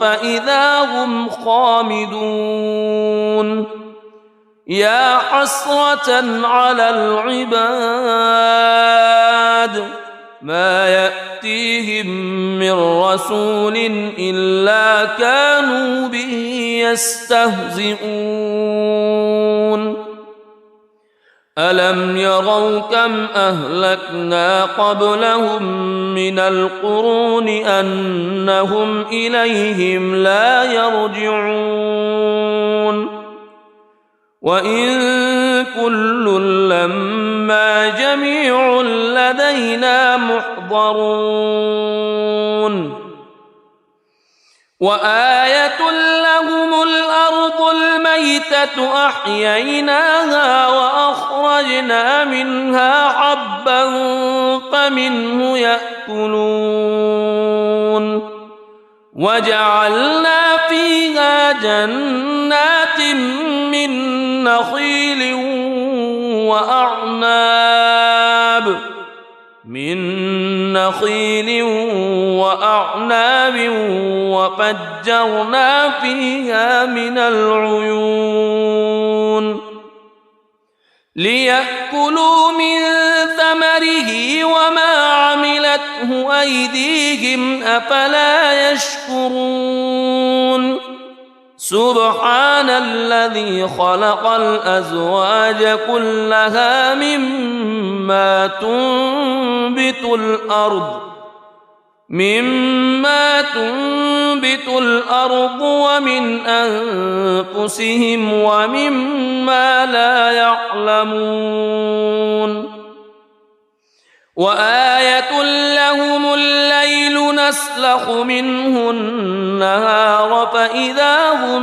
فإذا هم خامدون. يا حسرة على العباد ما يأتيهم من رسول إلا كانوا به يستهزئون. ألم يروا كم أهلكنا قبلهم من القرون أنهم إليهم لا يرجعون. وإن كل لما جميع لدينا محضرون. وآية لهم الأرض الميتة أحييناها وأخرجنا منها حبا فمنه يأكلون. وجعلنا فيها جنات من نخيل وأعناب وفجرنا فيها من العيون ليأكلوا من ثمره وما عملته أيديهم أفلا يشكرون. سبحان الذي خلق الأزواج كلها مما تنبت الأرض ومن أنفسهم ومما لا يعلمون. وآية لهم الليل يسلخ منه النهار فإذا هم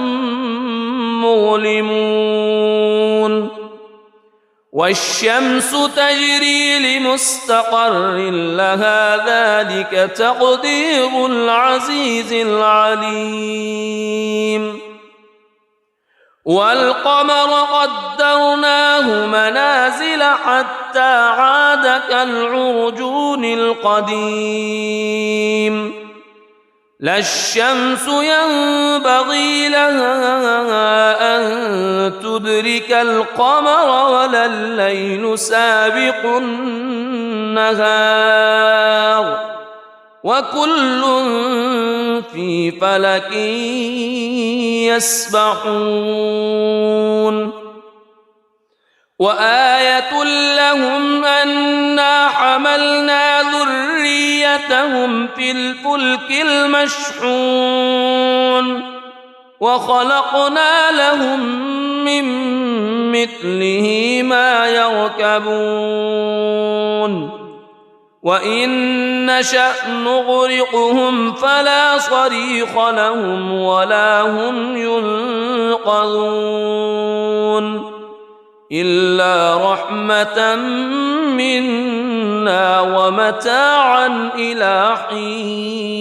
مظلمون والشمس تجري لمستقر لها ذلك تقدير العزيز العليم والقمر قدرناه منازل حتى عاد كالعرجون القديم لا الشمس ينبغي لها أن تدرك القمر ولا الليل سابق النهار وكل في فلك يسبحون وآية لهم أنا حملنا ذريتهم في الفلك المشحون وخلقنا لهم من مثله ما يركبون وإن نشأ نغرقهم فلا صريخ لهم ولا هم ينقذون إلا رحمة منا ومتاعا إلى حين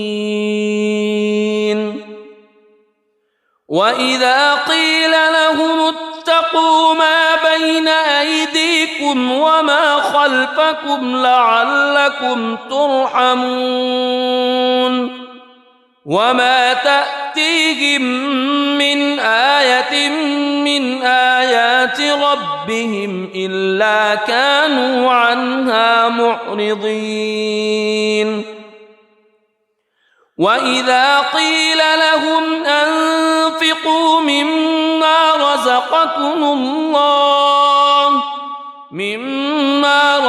وإذا قيل لهم اتقوا ما بين أيديكم وما خلفكم لعلكم ترحمون وما تأتيهم من آية من آيات ربهم إلا كانوا عنها معرضين وإذا قيل لهم أنفقوا مما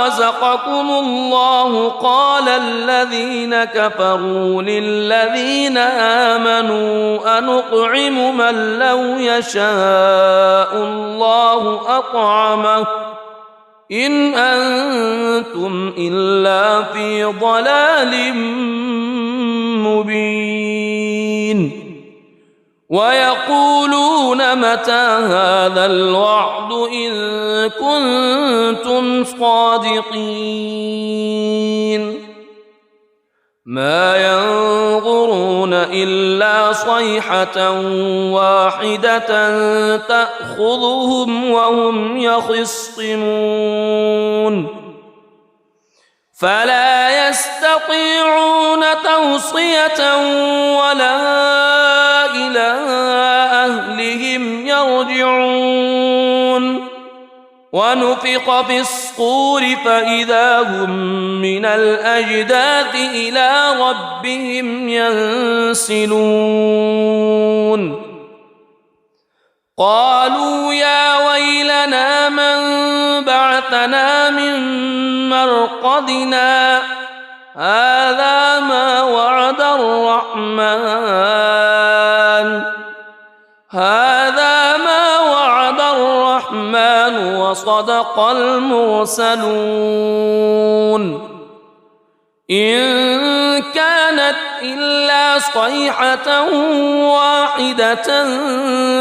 رزقكم الله قال الذين كفروا للذين آمنوا أنطعم من لو يشاء الله أطعمه إن أنتم إلا في ضلال مبين ويقولون متى هذا الوعد إن كنتم صادقين ما ينظرون إلا صيحة واحدة تأخذهم وهم يخصمون فلا يستطيعون توصية ولا إلى أهلهم يرجعون ونفخ في الصور فإذا هم من الأجداث إلى ربهم ينسلون قالوا يا ويلنا من بعثنا من مرقدنا هذا ما وعد الرحمن وصدق المرسلون إن كانت إلا صيحة واحدة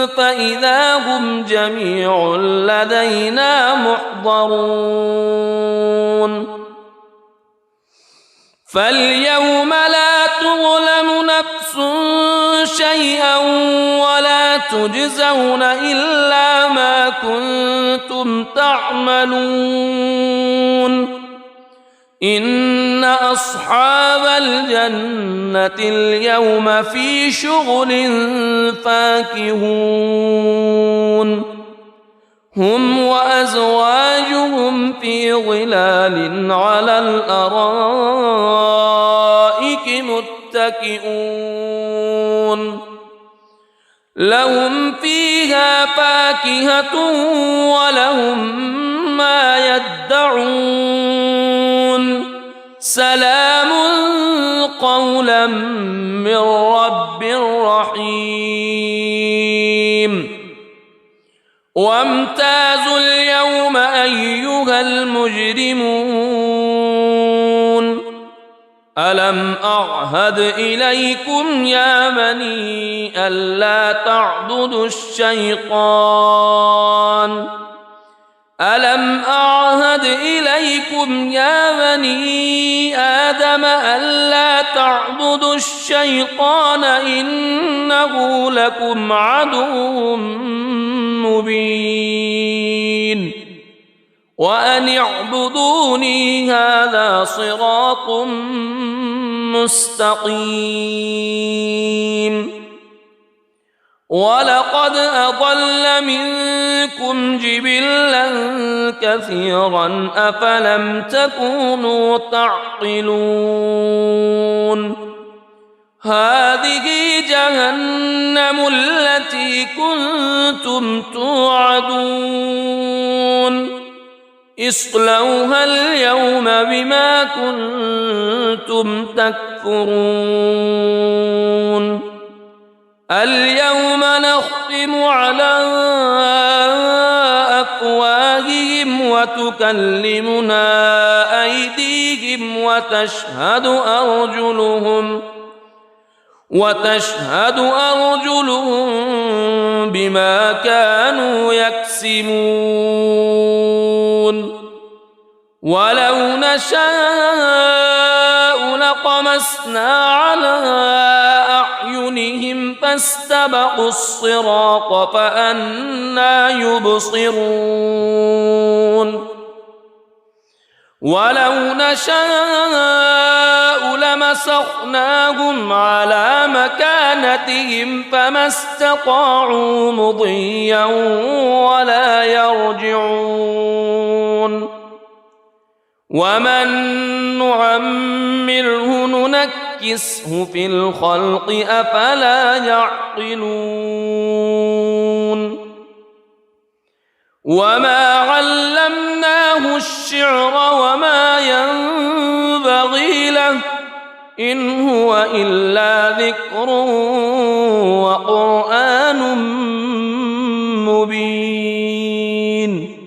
فإذا هم جميع لدينا محضرون فاليوم لا تظلم نفس شيئا ولا تجزون إلا ما كنتم تعملون إن أصحاب الجنة اليوم في شغل فاكهون هم وأزواجهم في ظلال على الأرائك متكئون لهم فيها فاكهة ولهم ما يدعون سلام قولا من رب رحيم وامتازوا اليوم أيها المجرمون ألم أعهد إليكم يا بني ألا تعبدوا الشيطان ألم أعهد إليكم يا بني آدم ألا تعبدوا الشيطان إنه لكم عدو مبين وأن اعبدوني هذا صراط مستقيم ولقد أضل منكم جبلا كثيرا أفلم تكونوا تعقلون هذه جهنم التي كنتم توعدون اصلوها اليوم بما كنتم تكفرون اليوم نختم على أفواههم وتكلمنا أيديهم وتشهد أرجلهم بما كانوا يكسبون ولو نشاء لطمسنا على أعينهم فاستبقوا الصراط فأنى يبصرون ولو نشاء لمسخناهم على مكانتهم فما استطاعوا مضيا ولا يرجعون ومن نعمره ننكسه في الخلق أفلا يعقلون وما علمناه الشعر وما ينبغي له إن هو إلا ذكر وقرآن مبين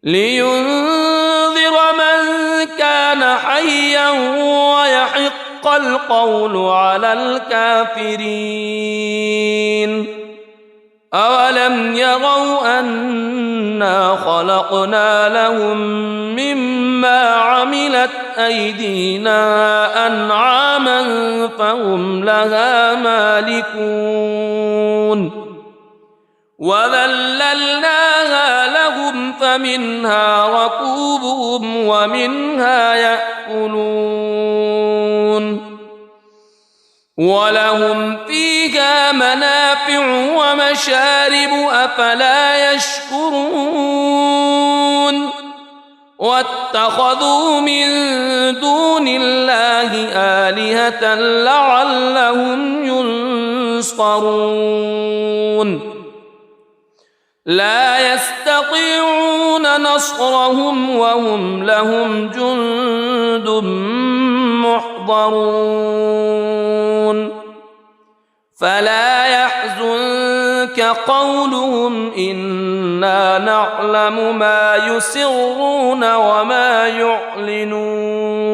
لينذر من كان حيا ويحق القول على الكافرين أولم يروا أنا خلقنا لهم مما عملت أيدينا أنعاما فهم لها مالكون وذللناها لهم فمنها ركوبهم ومنها يأكلون ولهم فيها منافع ومشارب أفلا يشكرون واتخذوا من دون الله آلهة لعلهم ينصرون لا يستطيعون نصرهم وهم لهم جند محضرون فلا يحزنك قولهم إنا نعلم ما يسرون وما يعلنون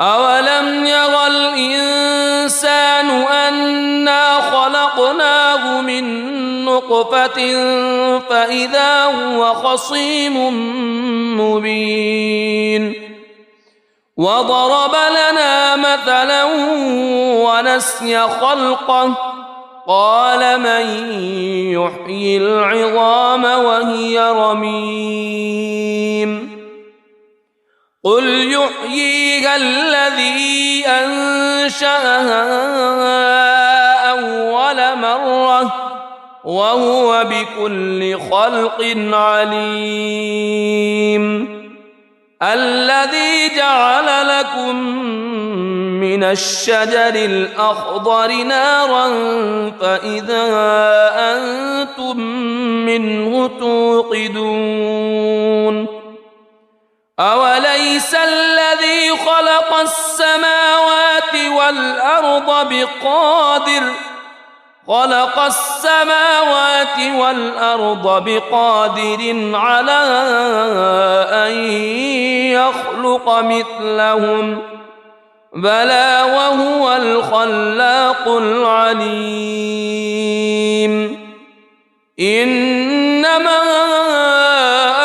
أولم يرى الإنسان أنا خلقناه من نطفة فإذا هو خصيم مبين وضرب لنا مثلا ونسي خلقه قال من يحيي العظام وهي رميم قل يحييها الذي أنشأها أول مرة وهو بكل خلق عليم الذي جعل لكم من الشجر الأخضر نارا فإذا أنتم منه توقدون أوليس الذي خلق السماوات والأرض خلق السماوات والأرض بقادر على أن يخلق مثلهم بلى وهو الخلاق العليم إنما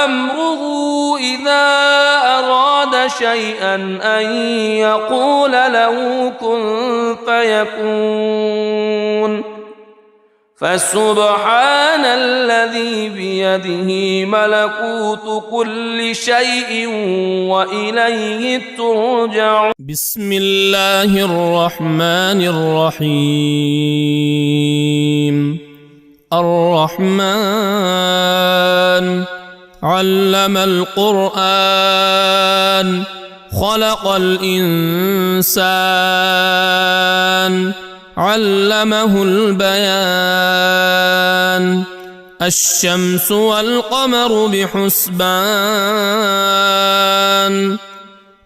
أمره إذا أراد شيئا أن يقول له كن فيكون فسبحان الذي بيده ملكوت كل شيء وإليه ترجعون. بسم الله الرحمن الرحيم. الرحمن علم القرآن خلق الإنسان علمه البيان الشمس والقمر بحسبان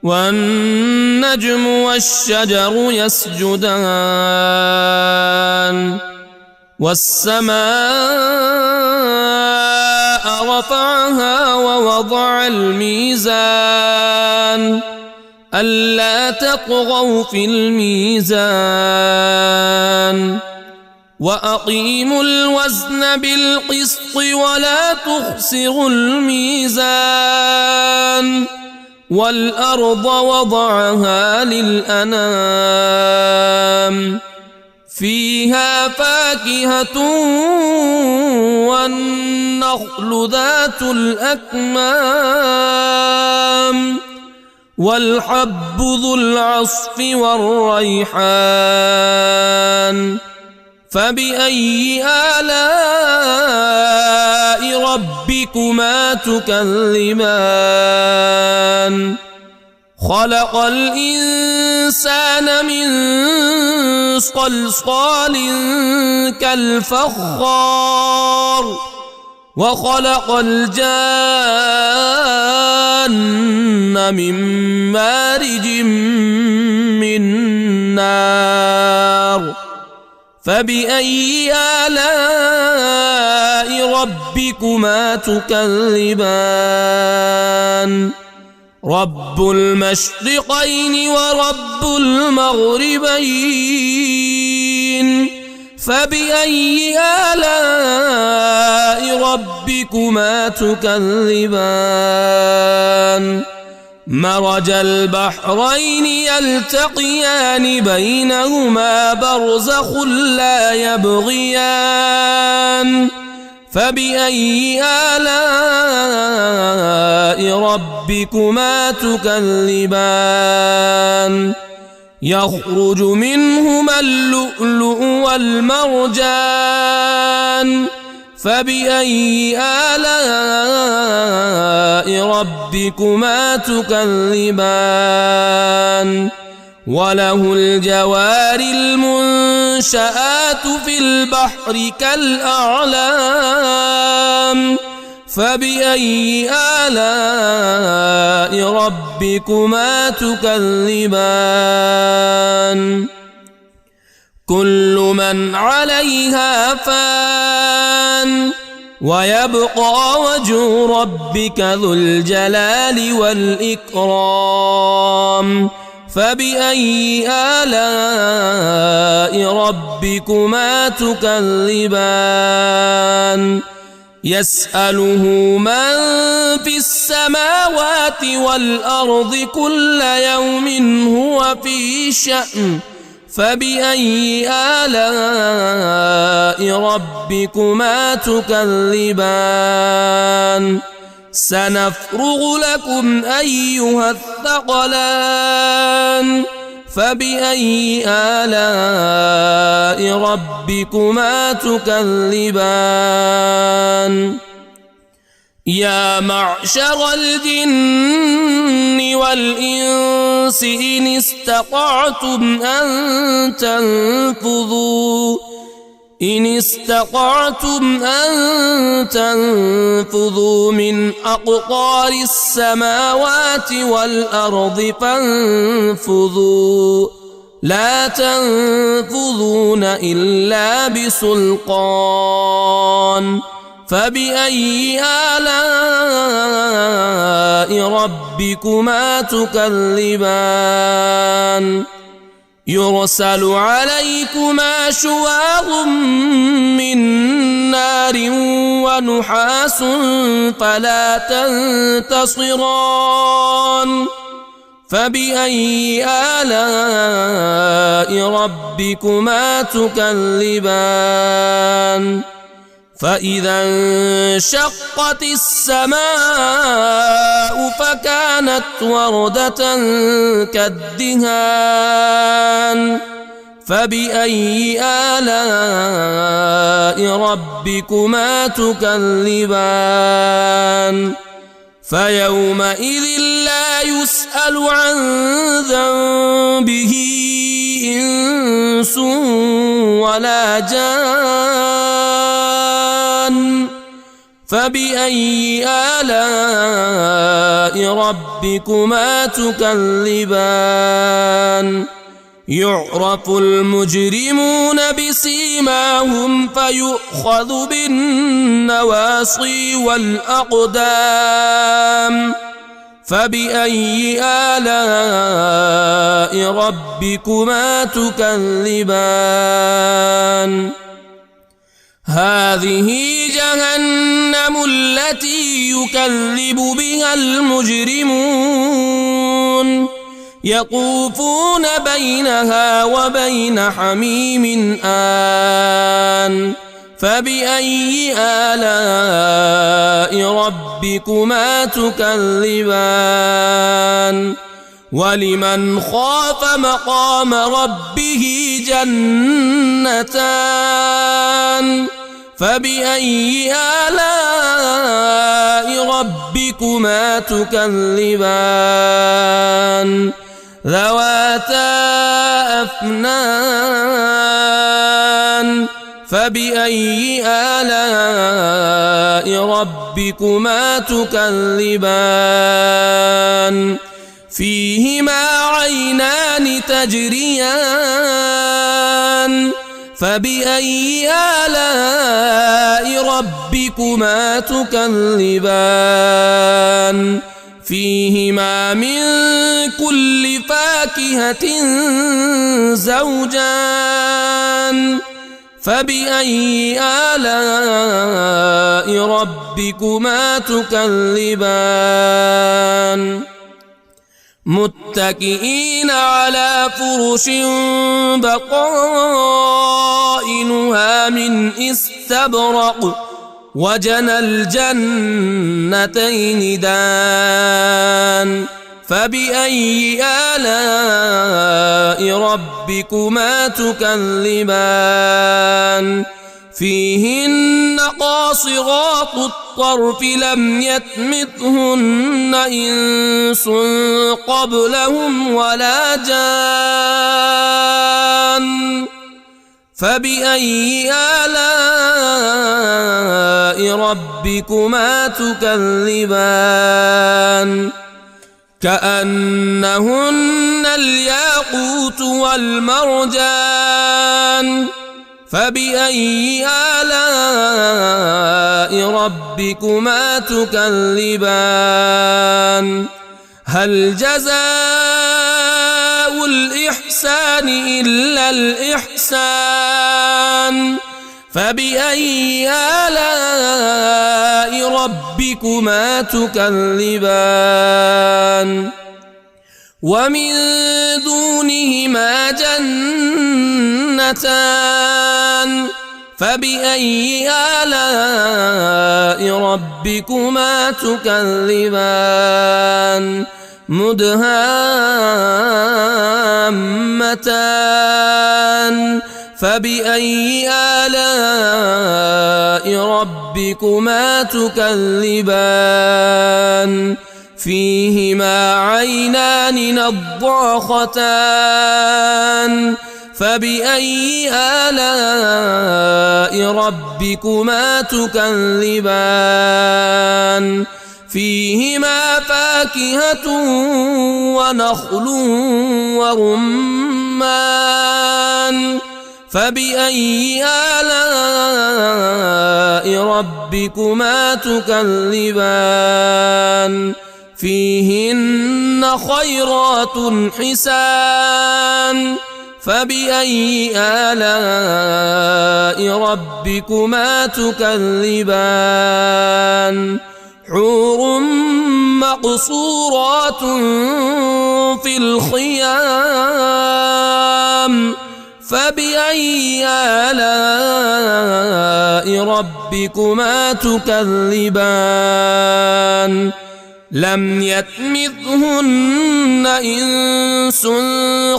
والنجم والشجر يسجدان والسماء رفعها ووضع الميزان ألا تطغوا في الميزان وأقيموا الوزن بالقسط ولا تخسروا الميزان والأرض وضعها للأنام فيها فاكهة والنخل ذات الأكمام والحب ذو العصف والريحان فبأي آلاء ربكما تكذبان خلق الإنسان من صلصال كالفخار وخلق الجان من مارج من نار فبأي آلاء ربكما تكذبان رب المشرقين ورب المغربين فبأي آلاء ربكما تكذبان مرج البحرين يلتقيان بينهما برزخ لا يبغيان فبأي آلاء ربكما تكذبان يخرج منهما اللؤلؤ والمرجان فبأي آلاء ربكما تكذبان وله الجوار المنشآت في البحر كالأعلام فبأي آلاء ربكما تكذبان كل من عليها فان ويبقى وجه ربك ذو الجلال والإكرام فبأي آلاء ربكما تكذبان يسأله من في السماوات والأرض كل يوم هو في شأن فبأي آلاء ربكما تكذبان سنفرغ لكم أيها الثقلان فبأي آلاء ربكما تكذبان يا معشر الجن والإنس إن استطعتم أن تنفذوا من أقطار السماوات والأرض فانفذوا لا تنفذون إلا بسلطان فبأي آلاء ربكما تكذبان يرسل عليكما شواظ من نار ونحاس فلا تنتصران فبأي آلاء ربكما تكذبان فإذا انشقت السماء فكانت وردة كالدهان فبأي آلاء ربكما تكذبان فيومئذ لا يسأل عن ذنبه إنس ولا جان فبأي آلاء ربكما تكذبان يعرف المجرمون بسيماهم فيؤخذ بالنواصي والأقدام فبأي آلاء ربكما تكذبان هذه جهنم التي يكذب بها المجرمون يطوفون بينها وبين حميم آن فبأي آلاء ربكما تكذبان ولمن خاف مقام ربه جنتان فبأي آلاء ربكما تكذبان ذواتا أفنان فبأي آلاء ربكما تكذبان فيهما عينان تجريان فبأي آلاء ربكما تكذبان فيهما من كل فاكهة زوجان فبأي آلاء ربكما تكذبان متكئين على فرش بطائنها من استبرق وجنى الجنتين دان فبأي آلاء ربكما تكذبان فيهن قاصرات الطرف لم يطمثهن إنس قبلهم ولا جان فبأي آلاء ربكما تكذبان كأنهن الياقوت والمرجان فبأي آلاء ربكما تكذبان هل جزاء الإحسان إلا الإحسان فبأي آلاء ربكما تكذبان ومن دونهما جنتان فبأي آلاء ربكما تكذبان مدهامتان فبأي آلاء ربكما تكذبان فيهما عينان نضاختان فبأي آلاء ربكما تكذبان فيهما فاكهة ونخل ورمان فبأي آلاء ربكما تكذبان فيهن خيرات حسان فبأي آلاء ربكما تكذبان حور مقصورات في الخيام فبأي آلاء ربكما تكذبان لم يطمثهن إنس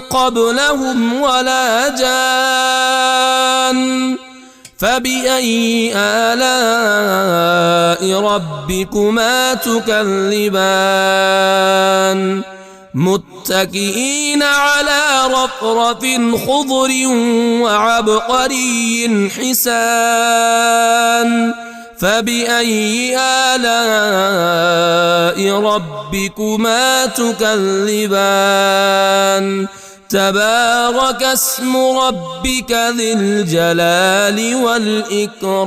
قبلهم ولا جان فبأي آلاء ربكما تكذبان متكئين على رفرف خضر وعبقري حسان فبأي آلاء ربكما تكذبان تبارك اسم ربك ذي الجلال والإكرام.